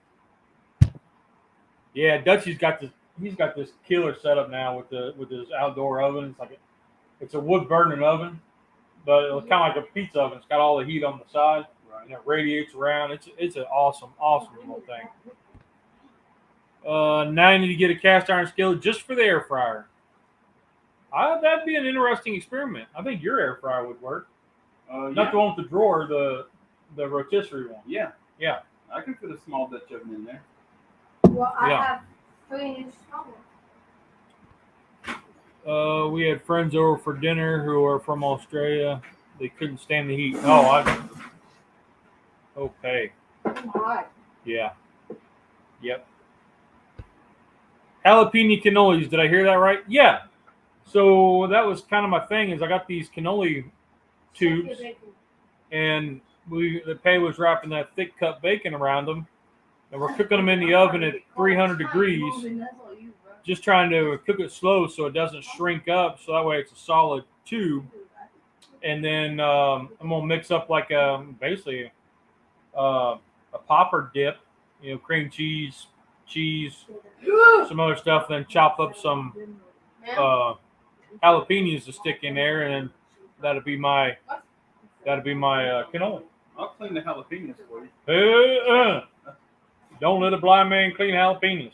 yeah, Dutchy's got this killer setup now with his outdoor oven. It's a wood burning oven, but it's kind of like a pizza oven. It's got all the heat on the side, and it radiates around. It's an awesome little thing. Now I need to get a cast iron skillet just for the air fryer. That'd be an interesting experiment. I think your air fryer would work. Not the one with the drawer, the rotisserie one. Yeah. Yeah. I can fit a small Dutch oven in there. Well, I Yeah. have 3 small ones. We had friends over for dinner who are from Australia. They couldn't stand the heat. Okay. Alright. Yeah. Yep. Jalapeno cannolis. Did I hear that right? Yeah. So that was kind of my thing. Is I got these cannoli tubes, and the pay was wrapping that thick cut bacon around them, and we're cooking them in the oven at 300 degrees. Just trying to cook it slow so it doesn't shrink up, so that way it's a solid tube. And then I'm gonna mix up like basically a popper dip, cream cheese, some other stuff, then chop up some jalapenos to stick in there, and then that'll be my cannoli. I'll clean the jalapenos for you. Don't let a blind man clean jalapenos.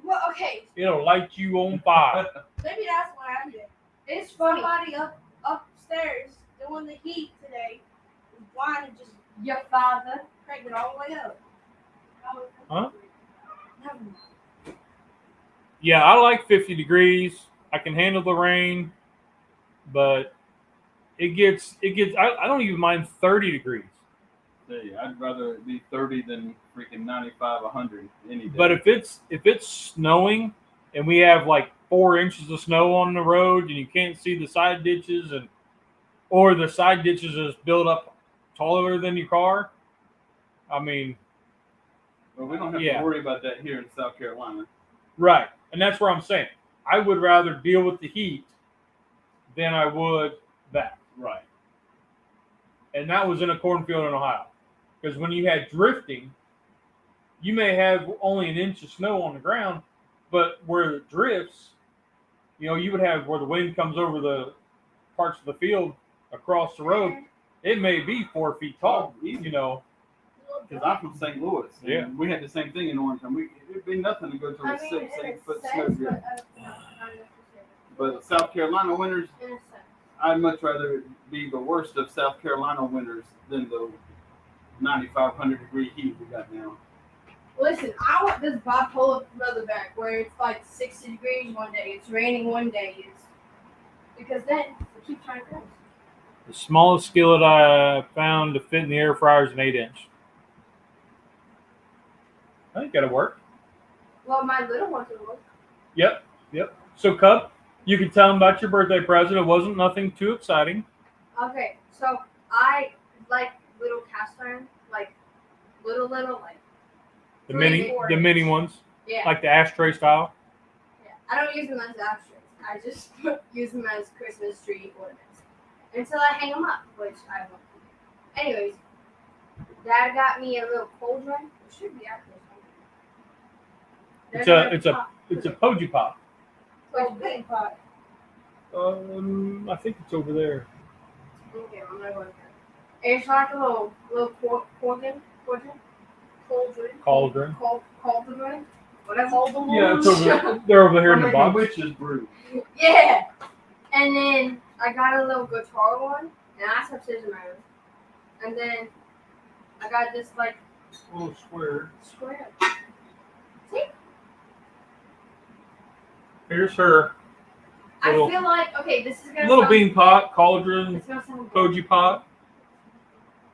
Well, okay. It'll light you on fire. Maybe that's why I did. It's funny. Somebody upstairs doing the heat today was blind and just Your father. cranked it all the way up. Huh? Never mind. Yeah, I like 50 degrees. I can handle the rain, but it gets. I don't even mind 30 degrees. Hey, I'd rather it be 30 than freaking 95, 100 any day. But if it's snowing and we have like 4 inches of snow on the road and you can't see the side ditches or the side ditches is built up taller than your car, I mean, well, we don't have yeah. to worry about that here in South Carolina. right. And that's where I'm saying I would rather deal with the heat than I would that. Right. And that was in a cornfield in Ohio. Because when you had drifting, you may have only an inch of snow on the ground, but where it drifts, you would have where the wind comes over the parts of the field across the road. It may be 4 feet tall, Because I'm from St. Louis. And Yeah. we had the same thing in Orange. It'd be nothing to go through a 6, 8 foot snow drift. But South Carolina winters, I'd much rather it be the worst of South Carolina winters than the 9,500 degree heat we got now. Listen, I want this bipolar weather back where it's like 60 degrees one day, it's raining one day. Because then we keep trying to go. The smallest skillet I found to fit in the air fryer is an 8-inch. I think that'll work. Well, my little ones will work. Yep. So, Cub, you can tell them about your birthday present. It wasn't nothing too exciting. Okay, so I like little cast iron, like little, like The 3 mini, to 4 the inch. mini ones, Yeah. like the ashtray style. Yeah. I don't use them as ashtrays. I just use them as Christmas tree ornaments until I hang them up, which I won't do. Anyways, Dad got me a little cauldron. It should be out there somewhere. It's a Poji Pop. Oh, big pot. I think it's over there. Okay, I'm not going there. It's like a little cauldron. Cauldron. Cauldron. Whatever. Yeah, it's over. They're over here in the box. Witch's brew. Yeah. And then I got a little guitar one, and I have scissors in my room. And then I got this like Little square. square. Here's her Little- I feel like okay, this is gonna little sound, bean pot, cauldron, It's gonna sound koji pot.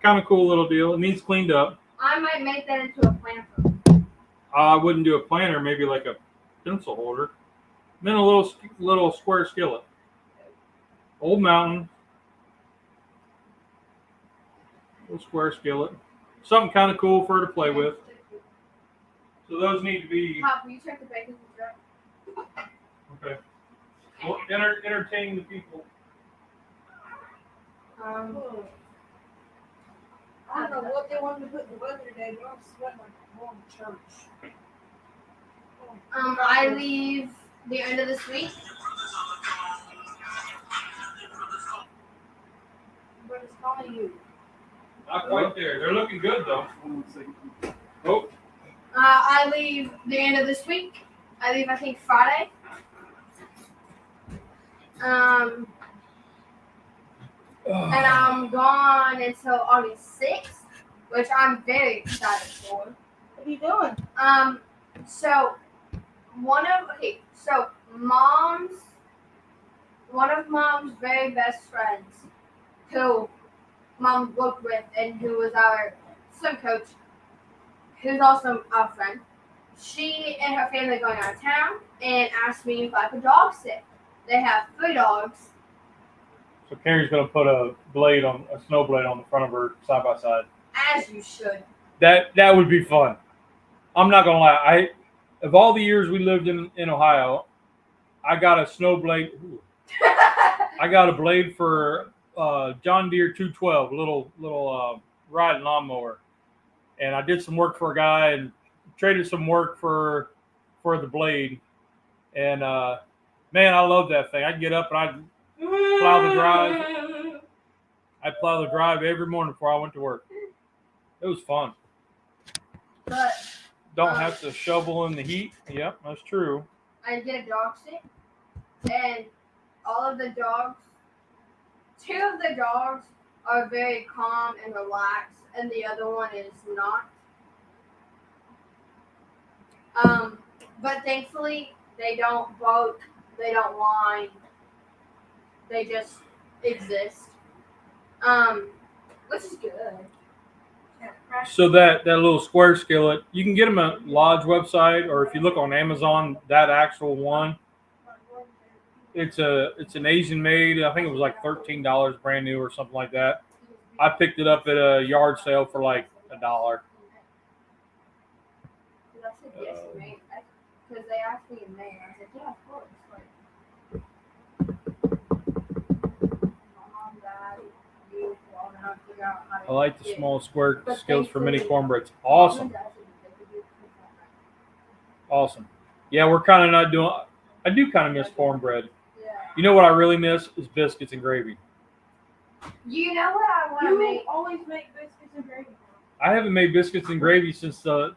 Kind of cool little deal. It needs cleaned up. I might make that into a planter. I wouldn't do a planter, maybe like a pencil holder. Then a little square skillet. Old Mountain. Little square skillet. Something kind of cool for her to play with. So those need to be Pop, will you check the bacon jar? okay. Well, entertain the people. I don't know what they wanted to put in the weather today, but I'm sweating like I'm going to church. I leave the end of this week. But it's calling you. Not quite there. They're looking good though. Oh, I leave the end of this week. I leave, I think, Friday. And I'm gone until August 6th, which I'm very excited for. What are you doing? So one of mom's very best friends, who mom worked with and who was our swim coach, who's also our friend. She and her family are going out of town and asked me if I could dog sit. They have 3 dogs. so Carrie's gonna put a snow blade on the front of her side by side. As you should. That would be fun. I'm not gonna lie. Of all the years we lived in Ohio, I got a snow blade. I got a blade for John Deere 212, little riding lawnmower, and I did some work for a guy and traded some work for the blade. And man, I love that thing. I'd get up and I'd plow the drive. I'd plow the drive every morning before I went to work. It was fun. But Don't have to shovel in the heat. Yep, that's true. I get a dog sit, and all of the dogs, 2 of the dogs are very calm and relaxed, and the other one is not. But thankfully, they don't bark, they don't whine, they just exist. Which is good. So that little square skillet, you can get them at Lodge website, or if you look on Amazon, that actual one. It's an Asian made. I think it was like $13 brand new or something like that. I picked it up at a yard sale for like $1. I said yes, mate. Because they asked me in May. I said, yeah, of course. Mom, Dad, you, well, then I'll figure out how to I like the get- small square But skillets for mini thankfully- cornbreads. Awesome. Mom and Dad said that they could do it for that. Awesome. Yeah, we're kind of not doing. I do kind of miss cornbread. Yeah. You know what I really miss is biscuits and gravy. You know what I want to You make? always make biscuits and gravy. I haven't made biscuits and gravy since I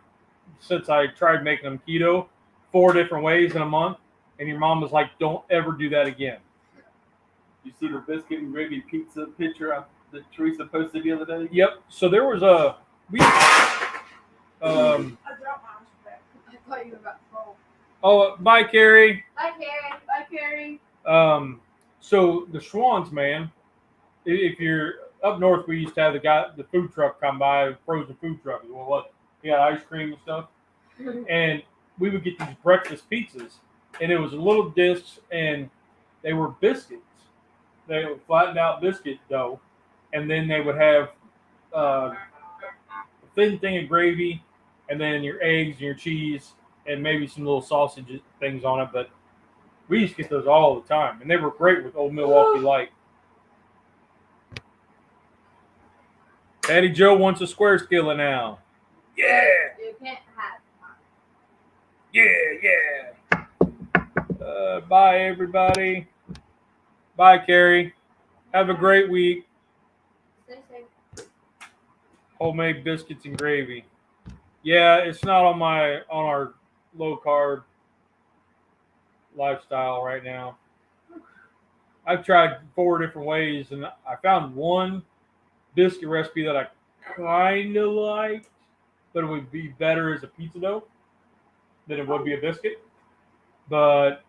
tried making them keto 4 different ways in a month, and your mom was like, "Don't ever do that again." You see the biscuit and gravy pizza picture that Teresa posted the other day? Yep. So there was I dropped mine. Back. I thought you were about to fall. Oh, bye, Carrie. Hi, Karen. Bye, Carrie. So the Schwann's, man, if you're up north, we used to have the food truck come by, frozen food truck. Well, what? He had ice cream and stuff. And we would get these breakfast pizzas, and it was little discs, and they were biscuits. They were flattened out biscuit dough, and then they would have a thin thing of gravy, and then your eggs and your cheese, and maybe some little sausage things on it. But we used to get those all the time, and they were great with Old Milwaukee Light. Patty Joe wants a square skillet now. Yeah, You can't have mine. yeah. Bye, everybody. Bye, Carrie. Have a great week. Stay safe. Homemade biscuits and gravy. Yeah, it's not on our low carb lifestyle right now. I've tried 4 different ways, and I found one biscuit recipe that I kind of like, but it would be better as a pizza dough than it would be a biscuit. But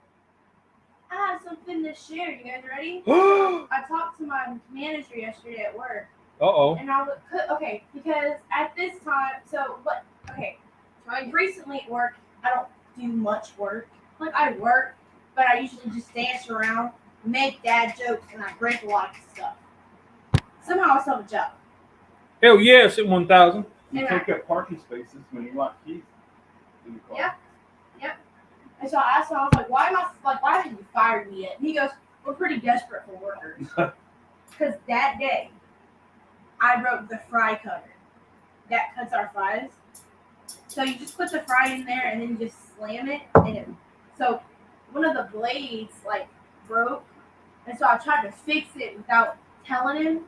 I have something to share. You guys ready? uh I talked to my manager yesterday at work, oh, and I was okay because at this time, so what? Okay, so recently at work, I don't do much work. Like I work, but I usually just dance around, make dad jokes, and I break a lot of stuff. Somehow I still have a job. hell yes, at 1,000. You And take up parking spaces when you lock keys in the car. Yeah. And so I asked him, I was like, why didn't you fire me yet? And he goes, we're pretty desperate for workers. Because that day, I broke the fry cutter that cuts our fries. So you just put the fry in there and then you just slam it. So one of the blades broke. And so I tried to fix it without telling him.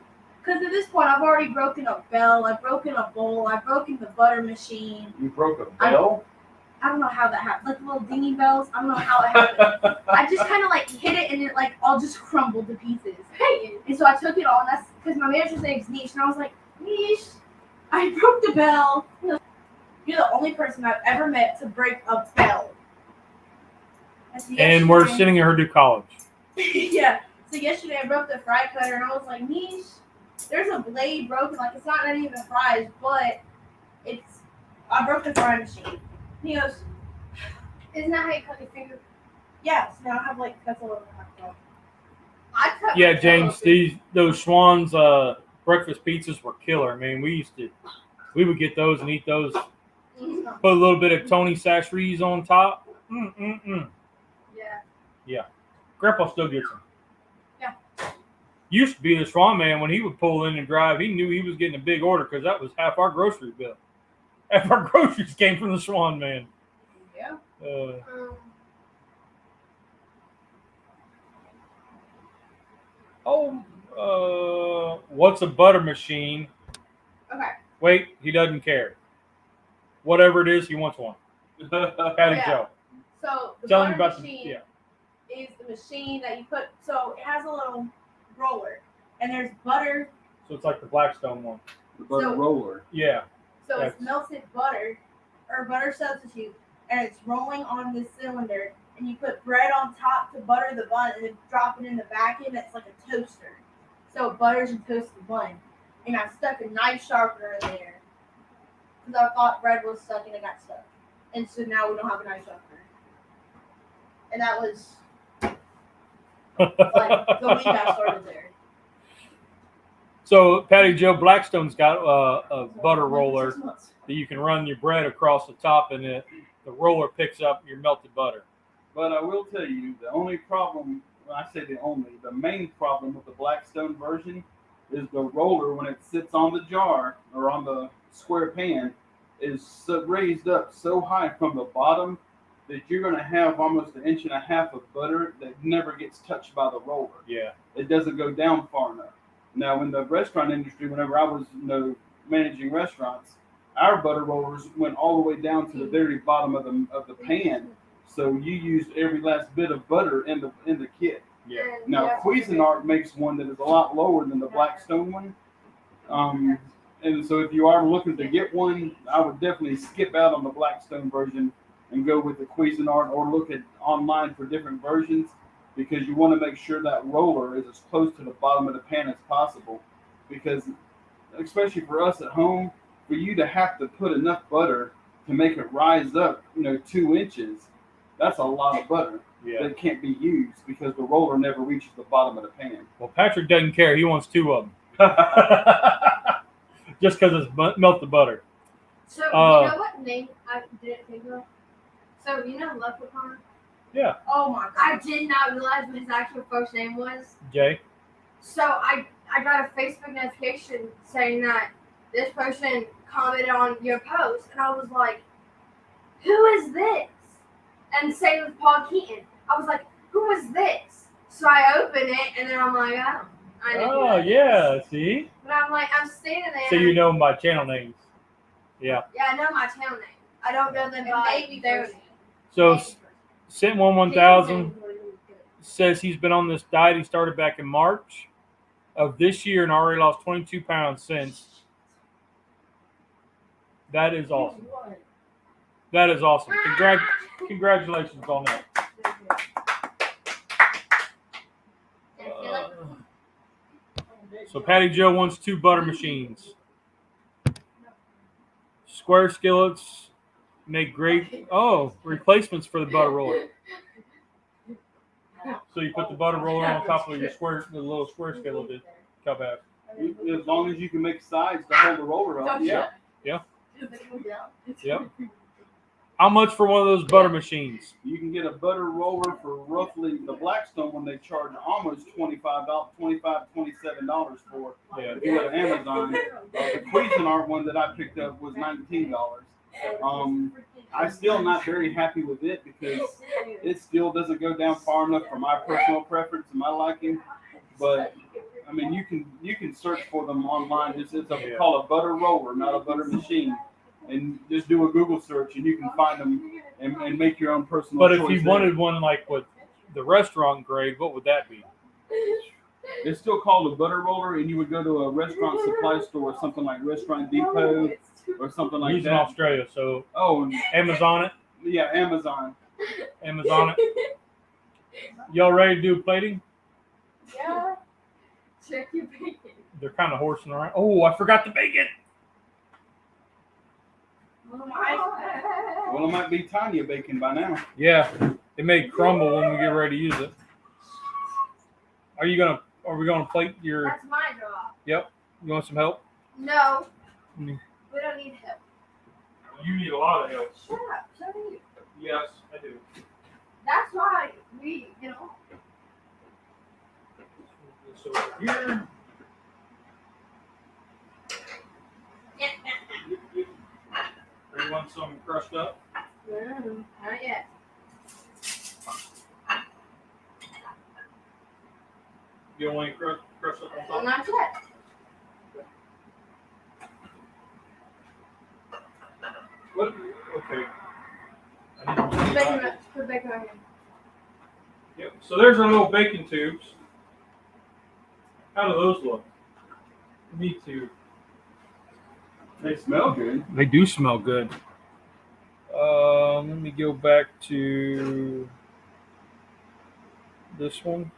Because at this point, I've already broken a bell, I've broken a bowl, I've broken the butter machine. You broke a bell? I don't know how that happened. Like the little dingy bells. I don't know how it happened. I just kind of hit it and it all just crumbled to pieces. And so I took it all, and that's because my manager's name is Niche, and I was like, Niche, I broke the bell. You're the only person I've ever met to break a bell. And we're sending her to college. Yeah. So yesterday I broke the fry cutter, and I was like, Niche, there's a blade broken. It's not even fries, but I broke the fry machine. He goes, Isn't that how you cut your finger? yeah, so now I have cuts all over my throat. I cut Yeah, my James, toe. those Schwann's breakfast pizzas were killer. Man, we would get those and eat those. Mhm. Put a little bit of Tony Sacheri's on top. Yeah. Grandpa still gets them. Yeah. Used to be the Schwann man when he would pull in and drive. He knew he was getting a big order because that was half our grocery bill. Half our groceries came from the Schwann man. Yeah. What's a butter machine? Okay. Wait, he doesn't care. Whatever it is, he wants one. Patty Yeah. Joe. So the Tell me butter about machine yeah. is the machine that you put. So it has a little roller, and there's butter. So it's like the Blackstone one. The butter So- roller. Yeah. So Yes. it's melted butter or butter substitute, and it's rolling on this cylinder. And you put bread on top to butter the bun, and then drop it in the back end. It's like a toaster. So it butters and toasts the bun. And I stuck a knife sharpener in there because I thought bread was stuck and it got stuck. And so now we don't have a knife sharpener. And that was the week I started there. So Patty Joe Blackstone's got a butter Like roller 6 months. that you can run your bread across the top, and the roller picks up your melted butter. But I will tell you, the only problem, when I say the main problem with the Blackstone version is the roller, when it sits on the jar or on the square pan, is so raised up so high from the bottom that you're going to have almost 1.5 inches of butter that never gets touched by the roller. Yeah. It doesn't go down far enough. Now, in the restaurant industry, whenever I was managing restaurants, our butter rollers went all the way down to the very bottom of the pan. So you used every last bit of butter in the kit. Yeah. Now Cuisinart makes one that is a lot lower than the Blackstone one. And so if you are looking to get one, I would definitely skip out on the Blackstone version and go with the Cuisinart, or look at online for different versions, because you want to make sure that roller is as close to the bottom of the pan as possible. Because especially for us at home, for you to have to put enough butter to make it rise up, 2 inches, that's a lot of butter Yeah. that can't be used because the roller never reaches the bottom of the pan. Well, Patrick doesn't care. He wants 2 of them. Just because it's melted butter. So, you know what name I didn't think of? So, Leprechaun? Yeah. Oh my god. I did not realize what his actual first name was. Jay. So, I got a Facebook notification saying that this person commented on your post, and I was like, who is this? And same with Paul Keaton. I was like, who is this? So I open it, and then I'm like, I know who Oh, that yeah. is. See? But I'm like, I'm standing there. So you know my channel names. Yeah. Yeah, I know my town name. I don't know them by their name. So Scent1000 says he's been on this diet. He started back in March of this year and already lost 22 pounds since. That is awesome. That is awesome. Congratulations on that. So Patty Joe wants 2 butter machines. Square skillets make great replacements for the butter roller. So you put the butter roller on top of your the little square skillet that Cub has. As long as you can make sides to hold the roller up. Yeah. Yep. How much for one of those butter machines? You can get a butter roller for roughly the Blackstone one. They charge almost $27 for. Yeah. If you go to Amazon, the Cuisinart one that I picked up was $19. I'm still not very happy with it because it still doesn't go down far enough for my personal preference and my liking. But I mean, you can search for them online. It's called a butter roller, not a butter machine. And just do a Google search, and you can find them and make your own personal choice. But if you wanted one like with the restaurant grade, what would that be? It's still called a butter roller, and you would go to a restaurant supply store, something like Restaurant Depot or something like He's that. in Australia, so Oh, Amazon it. yeah, Amazon. Amazon it. Y'all ready to do plating? Yeah. Check your bacon. They're kind of horsing around. Oh, I forgot the bacon. Well, it might be Tanya bacon by now. Yeah, it may crumble when we get ready to use it. Are we gonna plate your? That's my job. Yep. You want some help? No. Mm. We don't need help. You need a lot of help. Shut up. So do you. Yes, I do. That's why we, This over here. You want some crushed up? Not yet. You don't want any crushed up on top? Not yet. What? Okay. Put bacon on here. Yep. So there's our little bacon tubes. How do those look? Me too. They smell good. They do smell good. Let me go back to this one.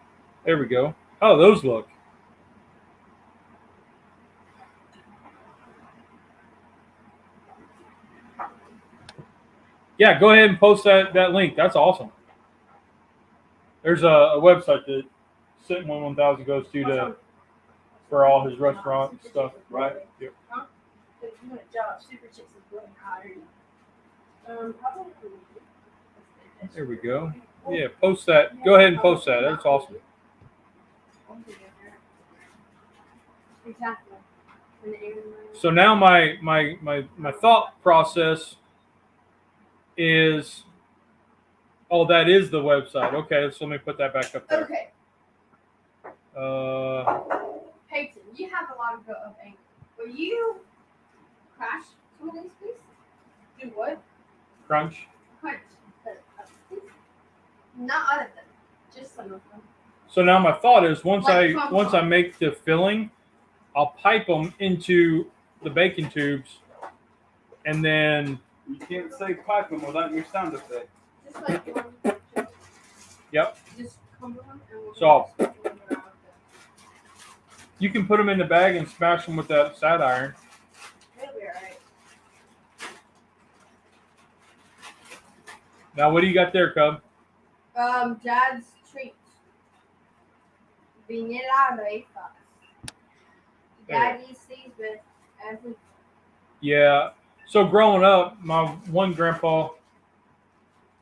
There we go. How do those look? Yeah, go ahead and post that link. That's awesome. There's a website that Scent1000 goes to for all his restaurant stuff. Right? Yep. There we go. Yeah, post that. Go ahead and post that. That's awesome. Exactly. So now my thought process is, that is the website. Okay, so let me put that back up there. Okay. Peyton, you have a lot of anger. Will you crash some of these, please? Do what? Crunch. Crunch. Not all of them, just some of them. So now my thought is once Like I make the filling, I'll pipe them into the bacon tubes, and then You can't say pipe them without your sound effect. Just like one. Yep. Just come on and we'll So you can put them in the bag and smash them with that side iron. It'll be alright. Now what do you got there, Cub? Dad's treats. Vanilla wafers. Dad eats these with everything. Yeah. So growing up, my one grandpa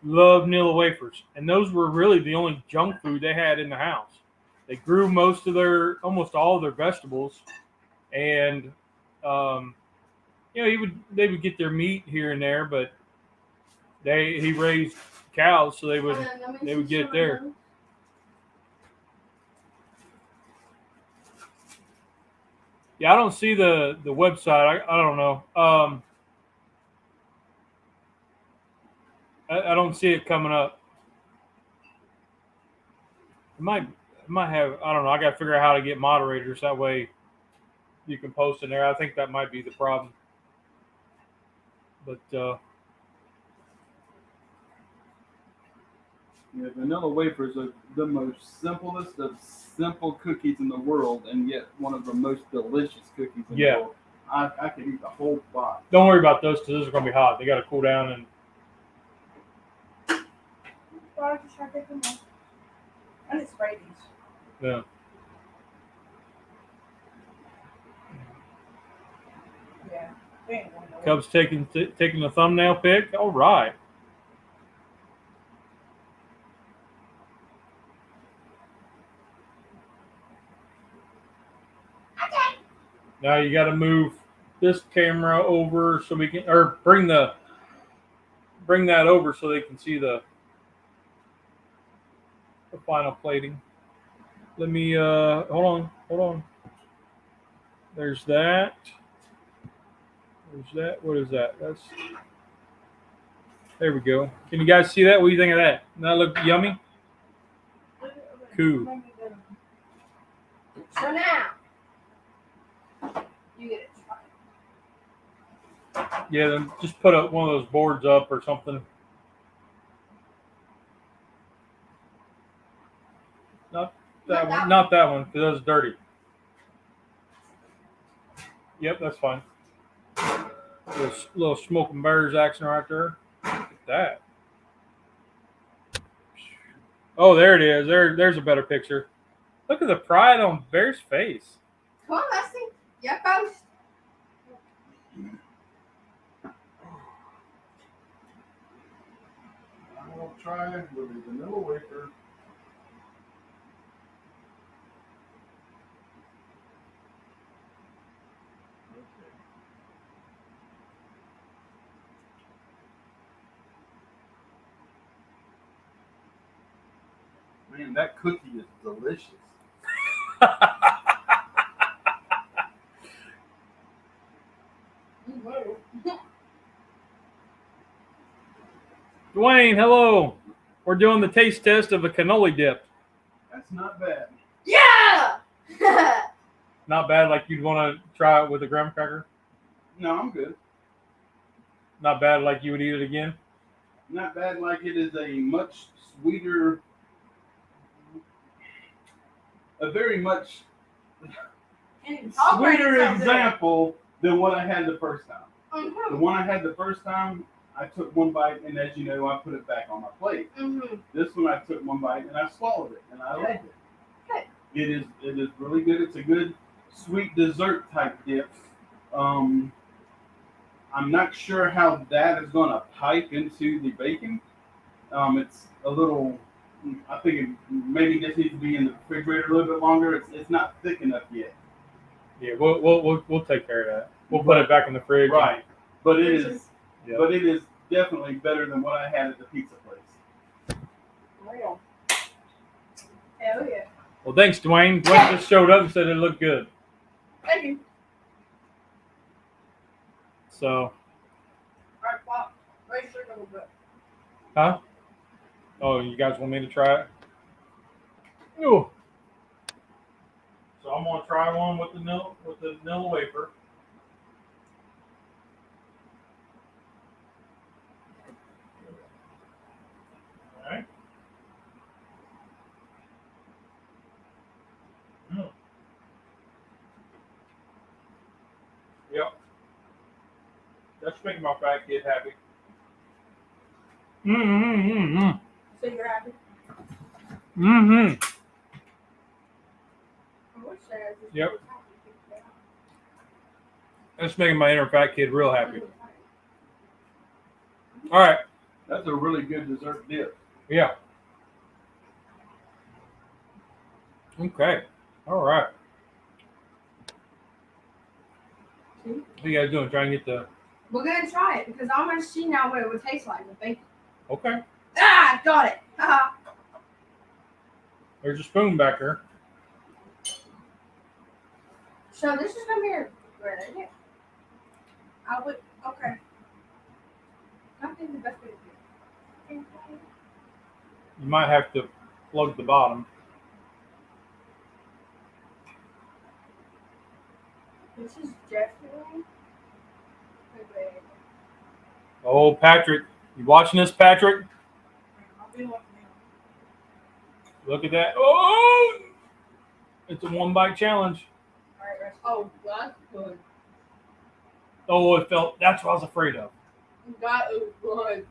loved Nilla wafers, and those were really the only junk food they had in the house. They grew almost all of their vegetables, and they would get their meat here and there, but he raised cows, so they would get it there. Yeah, I don't see the website. I don't know. I don't see it coming up. It might have. I don't know. I got to figure out how to get moderators. That way, you can post in there. I think that might be the problem. But Yeah, vanilla wafers are the most simplest of simple cookies in the world, and yet one of the most delicious cookies in the world. I could eat the whole box. don't worry about those because those are going to be hot. They got to cool down and. Why don't you try to take them off? I need to spray these. Yeah. Yeah. They ain't going nowhere. Cubs taking the thumbnail pic. All right. Now you got to move this camera over so we can, or bring that over so they can see the final plating. Let me hold on. There's that. What is that? There we go. Can you guys see that? What do you think of that? Doesn't that look yummy? Cool. So now, you get it. Yeah, then just put up one of those boards up or something. Not that one, because that's dirty. Yep, that's fine. Little smoking bears action right there. Look at that. Oh, there it is. There's a better picture. Look at the pride on Bear's face. Come on, let's see. Yeah, post. I'm going to try with the vanilla wafer. Man, that cookie is delicious. Dwayne, hello. We're doing the taste test of a cannoli dip. That's not bad. Yeah! Not bad, like you'd want to try it with a graham cracker. No, I'm good. Not bad, like you would eat it again. Not bad, like it is a much sweeter, a very much sweeter example than what I had the first time. Mm-hmm. The one I had the first time, I took one bite, and as you know, I put it back on my plate. Mm-hmm. This one, I took one bite, and I swallowed it, and I liked it. Good. It is really good. It's a good sweet dessert type dip. I'm not sure how that is going to pipe into the bacon. It's a little. I think it maybe just needs to be in the refrigerator a little bit longer. It's not thick enough yet. Yeah, we'll take care of that. We'll put it back in the fridge. Right, but it is. Yeah. But it is definitely better than what I had at the pizza place. Real. Hell yeah. Well, thanks, Dwayne. Dwayne just showed up and said it looked good. Thank you. So, Alright, Pop. Raise your little bit. huh? Oh, you guys want me to try it? Ooh. So I'm gonna try one with the vanilla wafer. All right. Yep. That's making my fat kid happy. So you're happy? Yep. That's making my inner fat kid real happy. All right. That's a really good dessert dip. Yeah. Okay. All right. What are you guys doing? Trying to get the... We're gonna try it because I want to see now what it would taste like with bacon. Okay. Ah, got it. Haha. There's a spoon back there. So this is gonna be a great idea. I would. Okay. I think the best way to do You might have to plug the bottom. This is definitely a big. Oh, Patrick. You watching this, Patrick? I'll be looking Look at that. Oh! It's a 1-bite challenge. All right, rest. Oh, that's good. Oh, it felt. That's what I was afraid of. That is good.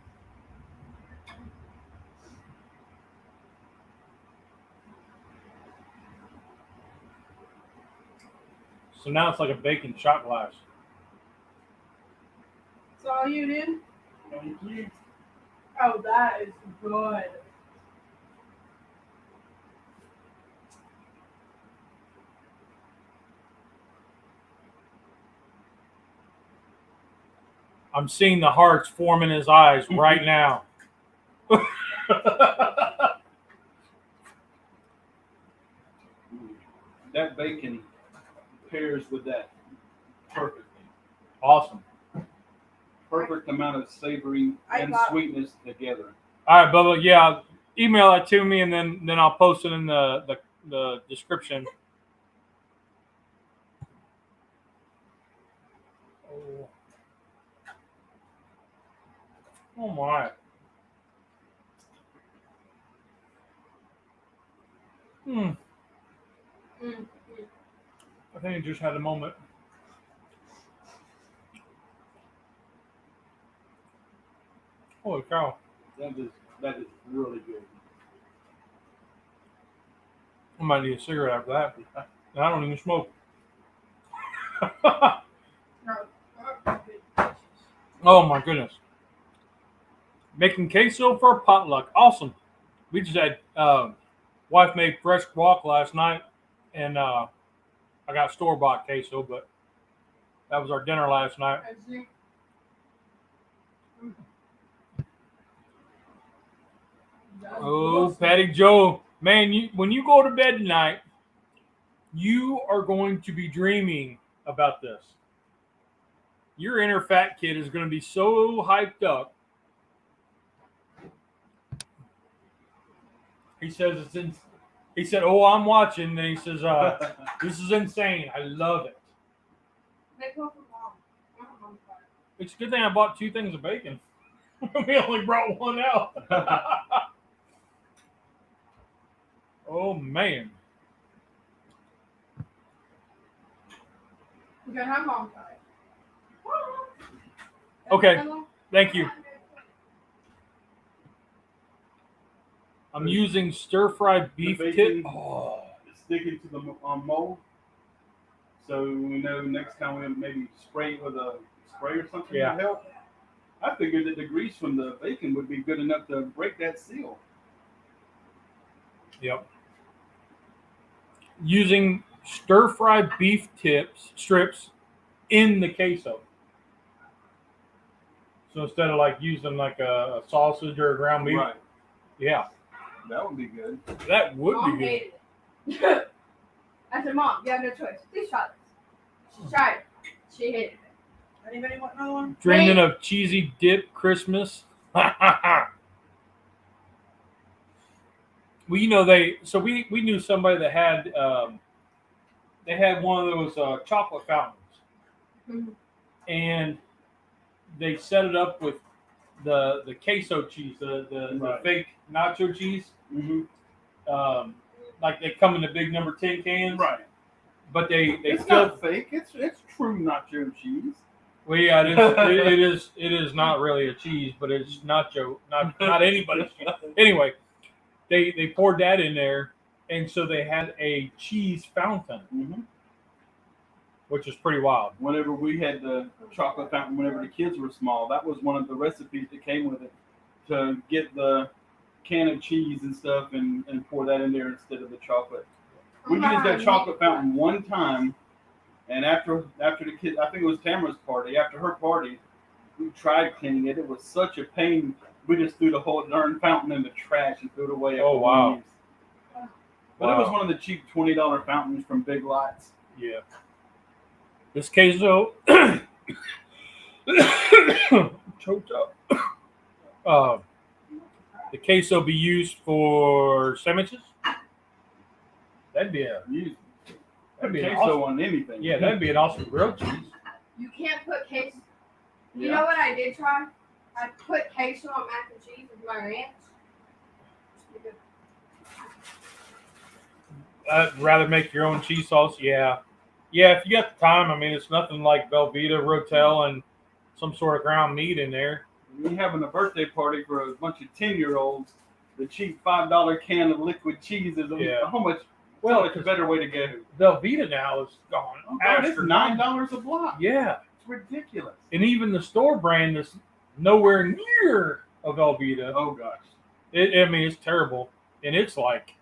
So now it's like a bacon shot glass. That's all you did? Thank you. Oh, that is good. I'm seeing the hearts form in his eyes right now. That bacon pairs with that perfectly. Awesome. Perfect amount of savory and sweetness together. All right, Bubba. Yeah, email that to me, and then I'll post it in the description. Oh my. Mm. I think it just had a moment. Holy cow. That is really good. I might need a cigarette after that. I don't even smoke. Oh my goodness. Making queso for a potluck. Awesome. We just had wife made fresh guac last night, and I got store-bought queso, but that was our dinner last night. Oh, Patty Joe. Man, when you go to bed tonight, you are going to be dreaming about this. Your inner fat kid is going to be so hyped up. He says it's in. He said, "Oh, I'm watching." And he says, "This is insane. I love it." Make one for Mom. It's a good thing I bought 2 things of bacon. We only brought 1 out. Oh man. You can have Mom's side. Okay. Thank you. I'm using stir-fried beef bacon. tip. Oh. Sticking to the mold. So we know next time we maybe spray it with a spray or something Yeah. to help. I figured that the grease from the bacon would be good enough to break that seal. Yep. Using stir-fried beef strips in the queso. So instead of like using like a sausage or a ground beef, Right. yeah, That would be good. that would Mom be good. hated it. I said, Mom, you have no choice. Please try this. She tried it. She hated it. Anybody want another one? Dreaming of cheesy dip Christmas. Well, you know we knew somebody that had they had one of those chocolate fountains, Mhm. and they set it up with the queso cheese, the Right. fake nacho cheese. Mm-hmm. Like they come in the big number 10 cans, Right. but they It's filled. not fake. It's true nacho cheese. Well, yeah, it is not really a cheese, but it's not anybody's cheese. Anyway, they poured that in there, and so they had a cheese fountain, Mm-hmm. which is pretty wild. Whenever we had the chocolate fountain, whenever the kids were small, that was one of the recipes that came with it, to get the can of cheese and stuff and pour that in there instead of the chocolate. We used that chocolate fountain one time, and after the kids, I think it was Tamara's party. After her party, we tried cleaning it. It was such a pain. We just threw the whole darn fountain in the trash and threw it away. Oh, wow. Use. But it was one of the cheap $20 fountains from Big Lots. Yeah. This queso choked up. the queso be used for sandwiches? That'd be an Queso awesome. on anything. Yeah, that'd be an awesome grilled cheese. You can't put queso. You Yeah. know what I did try? I put queso on mac and cheese with my ranch. I'd rather make your own cheese sauce. Yeah. Yeah, if you got the time, I mean, it's nothing like Velveeta, Rotel, and some sort of ground meat in there. We're having a birthday party for a bunch of 10-year-olds. The cheap $5 can of liquid cheese is how much? Well, it's a better way to go. Velveeta now is gone. Oh, God, it's $9 a block. Yeah. It's ridiculous. And even the store brand is nowhere near a Velveeta. Oh, gosh. I mean, it's terrible. And it's like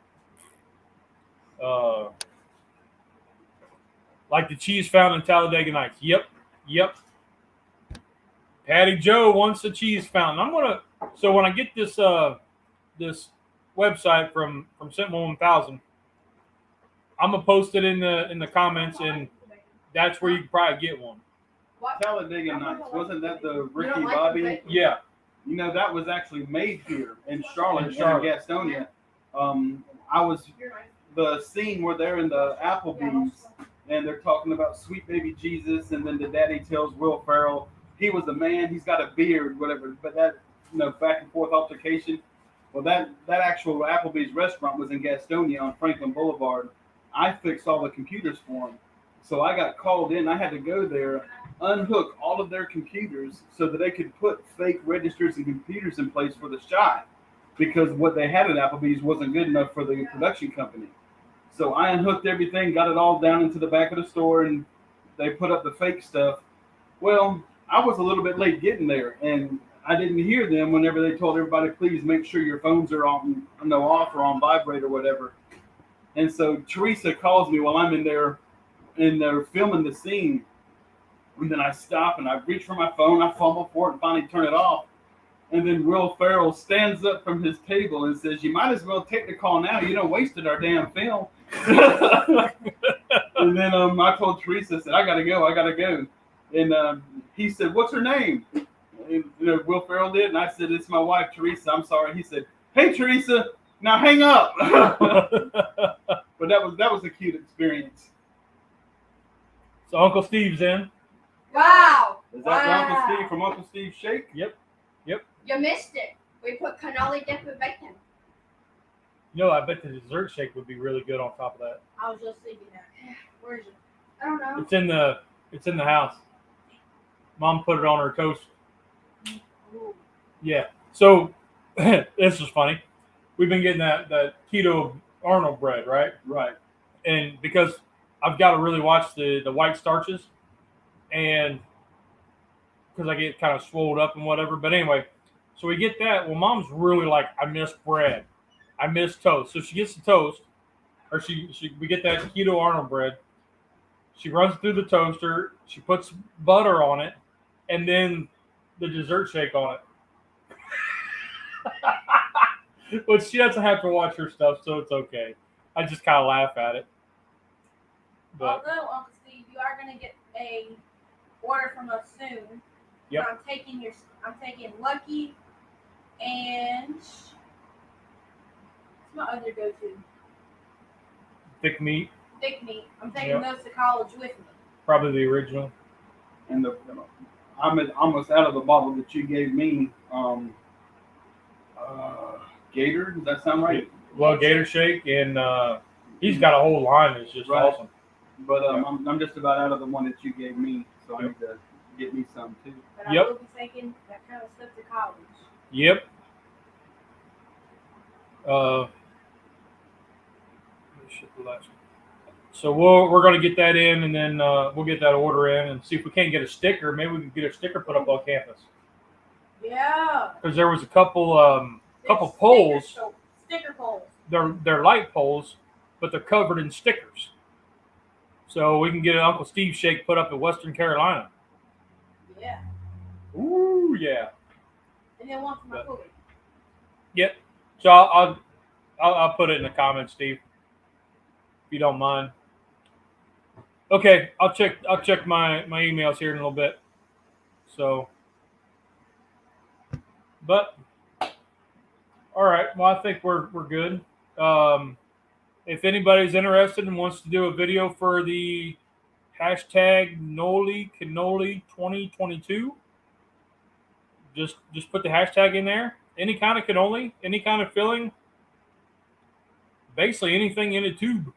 the cheese found in Talladega Nights. Yep. Patty Joe wants a cheese fountain. So when I get this this website from Sentinel 1000, I'm gonna post it in the comments, and that's where you can probably get one. What? Talladega Nights, wasn't that the Ricky Bobby? Yeah. You know, that was actually made here in Charlotte, in Gastonia. I was the scene where they're in the Applebee's and they're talking about sweet baby Jesus, and then the daddy tells Will Ferrell he was a man, he's got a beard, whatever. But that back and forth altercation. Well, that actual Applebee's restaurant was in Gastonia on Franklin Boulevard. I fixed all the computers for them, so I got called in. I had to go there, unhook all of their computers so that they could put fake registers and computers in place for the shot, because what they had at Applebee's wasn't good enough for the production company. So I unhooked everything, got it all down into the back of the store, and they put up the fake stuff. Well, I was a little bit late getting there, and I didn't hear them whenever they told everybody, please make sure your phones are on, off or on vibrate or whatever. And so Teresa calls me while I'm in there, and they're filming the scene. And then I stop and I reach for my phone, I fumble for it and finally turn it off. And then Will Ferrell stands up from his table and says, you might as well take the call now. You done wasted our damn film. And then I told Teresa, I said, I gotta go. And he said, what's her name? And, Will Ferrell did. And I said, it's my wife, Teresa. I'm sorry. He said, hey, Teresa, now hang up. But that was a cute experience. So Uncle Steve's in. Wow. Is that Uncle Steve from Uncle Steve's Shake? Yep. You missed it. We put cannoli dip with bacon. I bet the dessert shake would be really good on top of that. I was just thinking that. Where is it? I don't know. It's in the house. Mom put it on her toast. Ooh. Yeah. So this is funny. We've been getting that keto Arnold bread, right? Right. And because I've got to really watch the white starches, and because I get kind of swelled up and whatever. But anyway, so we get that. Well, Mom's really like, I miss bread. I miss toast. So she gets the toast, or we get that keto Arnold bread. She runs it through the toaster. She puts butter on it, and then the dessert shake on it. But she doesn't have to watch her stuff, so it's okay. I just kind of laugh at it. But although, Uncle Steve, you are going to get a order from us soon. Yep. So I'm taking Lucky and what's my other go-to? thick meat, I'm taking those to college with me. probably the original. And I'm almost out of the bottle that you gave me. Gator, does that sound right? Well, Gator Shake, and he's got a whole line that's just Right. awesome. But I'm just about out of the one that you gave me, so I need to get me some too. But Yep. I will be taking that kind of stuff to college. Yep. Let me ship the last one. So we're going to get that in, and then we'll get that order in and see if we can't get a sticker. Maybe we can get a sticker put up on campus. Yeah. Because there was a couple poles. Sticker poles. They're light poles, but they're covered in stickers. So we can get an Uncle Steve Shake put up in Western Carolina. Yeah. Ooh, yeah. And then one for my cookie. Yep. So I'll put it in the comments, Steve, if you don't mind. Okay, I'll check my emails here in a little bit. So, but All right. Well, I think we're good. If anybody's interested and wants to do a video for the hashtag Noli Cannoli 2022, just put the hashtag in there. Any kind of cannoli, any kind of filling, basically anything in a tube.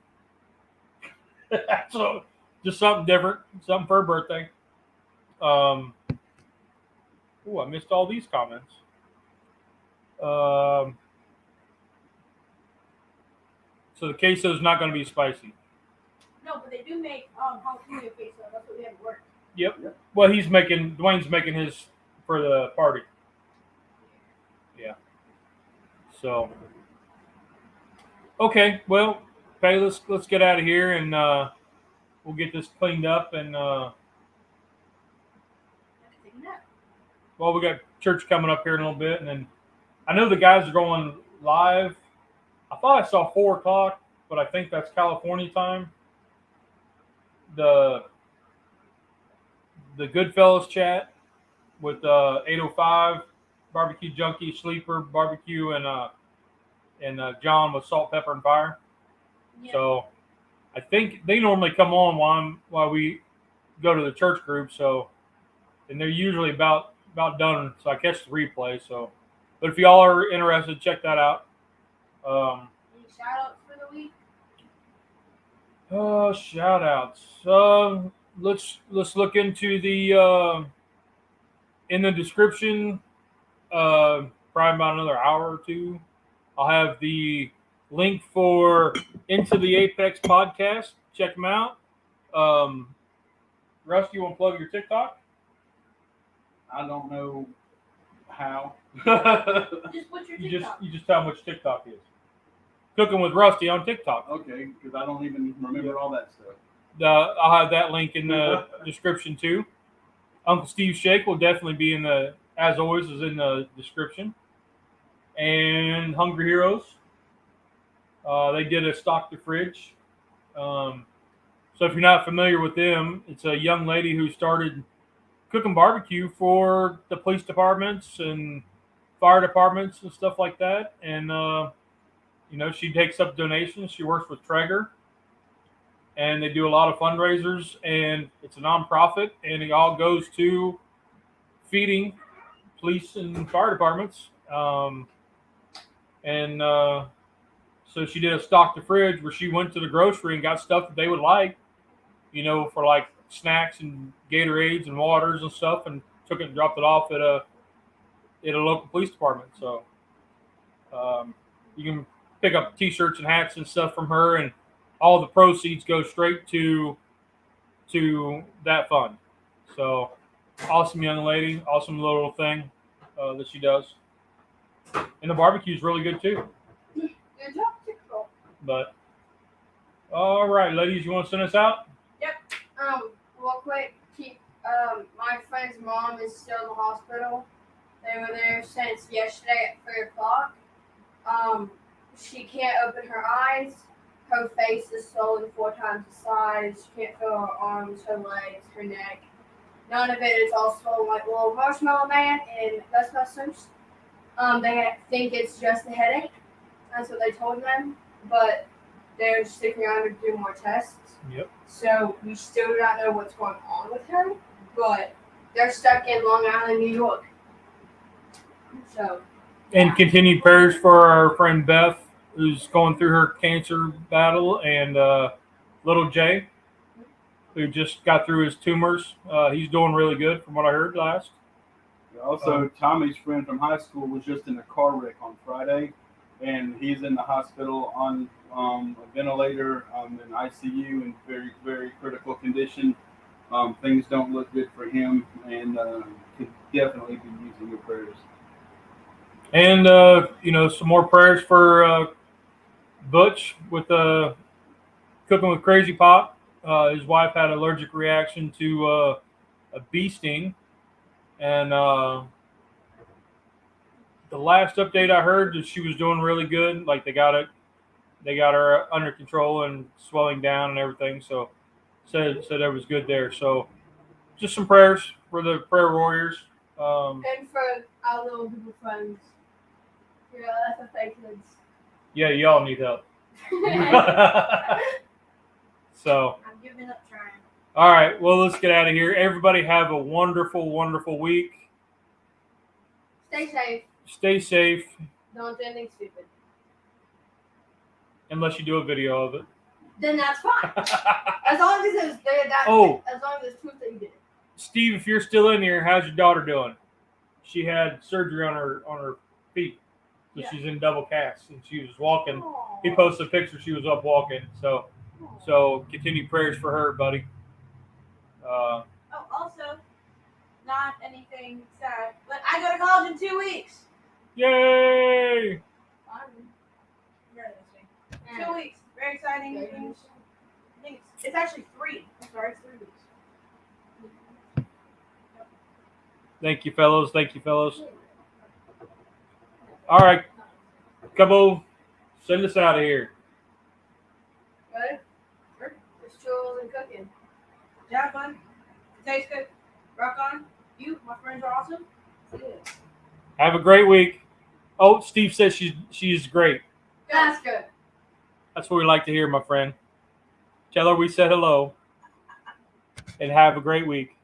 So just something different, something for a birthday. I missed all these comments. So the queso is not going to be spicy. No, but they do make jalapeno queso. That's what we have at work. Yep. Well, Dwayne's making his for the party. Yeah. So. Okay. Well, hey, let's get out of here and we'll get this cleaned up and. Well, we got church coming up here in a little bit, and then I know the guys are going live. I thought I saw 4:00, but I think that's California time. The Goodfellas chat with 805 Barbecue Junkie, Sleeper Barbecue, and John with Salt, Pepper, and Fire. Yeah. So I think they normally come on while we go to the church group. So, and they're usually about done. So I catch the replay. So, but if y'all are interested, check that out. Any shout outs for the week? Shout outs. Let's look into the in the description. Probably about another hour or two. I'll have the link for Into the Apex podcast. Check them out. Rusty, you want to plug your TikTok? I don't know how. Just what's your TikTok? You just tell how much TikTok is. Cooking with Rusty on TikTok. Okay, because I don't even remember all that stuff. I'll have that link in the description too. Uncle Steve's Shake will definitely be as always, is in the description. And Hungry Heroes. They did a stock the fridge. So if you're not familiar with them, it's a young lady who started cooking barbecue for the police departments and fire departments and stuff like that. And, she takes up donations. She works with Traeger. And they do a lot of fundraisers. And it's a nonprofit. And it all goes to feeding police and fire departments. So she did a stock the fridge where she went to the grocery and got stuff that they would like, for like snacks and Gatorades and waters and stuff, and took it and dropped it off at a local police department. So you can pick up T-shirts and hats and stuff from her, and all the proceeds go straight to that fund. So awesome young lady, awesome little thing that she does, and the barbecue is really good too. Good job, TikTok. But all right, ladies, you want to send us out? Yep. Real quick, my friend's mom is still in the hospital. They were there since yesterday at 3:00. She can't open her eyes. Her face is swollen 4 times the size. She can't feel her arms, her legs, her neck. None of it is all swollen like little Marshmallow Man in Ghostbusters. They think it's just a headache. That's what they told them. But they're sticking around to do more tests. Yep. So we still do not know what's going on with her. But they're stuck in Long Island, New York. So. And continued prayers for our friend Beth, who's going through her cancer battle, and little Jay, who just got through his tumors. He's doing really good from what I heard last. Also, Tommy's friend from high school was just in a car wreck on Friday, and he's in the hospital on a ventilator in ICU in very, very critical condition. Things don't look good for him, and could definitely be using your prayers. And, some more prayers for Butch with Cooking with Crazy Pop. His wife had an allergic reaction to a bee sting. And the last update I heard is she was doing really good. Like they got her under control and swelling down and everything. So said it was good there. So just some prayers for the prayer warriors. And for our little group of friends. Yeah, that's what they kids. Yeah, y'all need help. So, I'm giving up trying. all right. Well, let's get out of here. Everybody have a wonderful, wonderful week. Stay safe. Stay safe, Don't do anything stupid. unless you do a video of it. Then that's fine. As long as it's that. Oh. As long as it's proof that you did it. Steve, if you're still in here, how's your daughter doing? She had surgery on her feet, so Yeah. she's in double cast, and she was walking. Aw. He posted a picture. She was up walking. So continue prayers for her, buddy. Oh, also, not anything sad, but I go to college in 2 weeks. Yay! Very interesting. 2 weeks. Very exciting. Very I think it's actually 3. I'm sorry, it's 3 weeks. Thank you, fellows. Thank you, fellows. All right, Cabo, send us out of here. Ready? It's churros and cooking. Yeah, fun. Tastes good. Rock on. You, my friends are awesome. Yeah. Have a great week. Oh, Steve says she's great. That's good. That's what we like to hear, my friend. Tell her we said hello, and have a great week.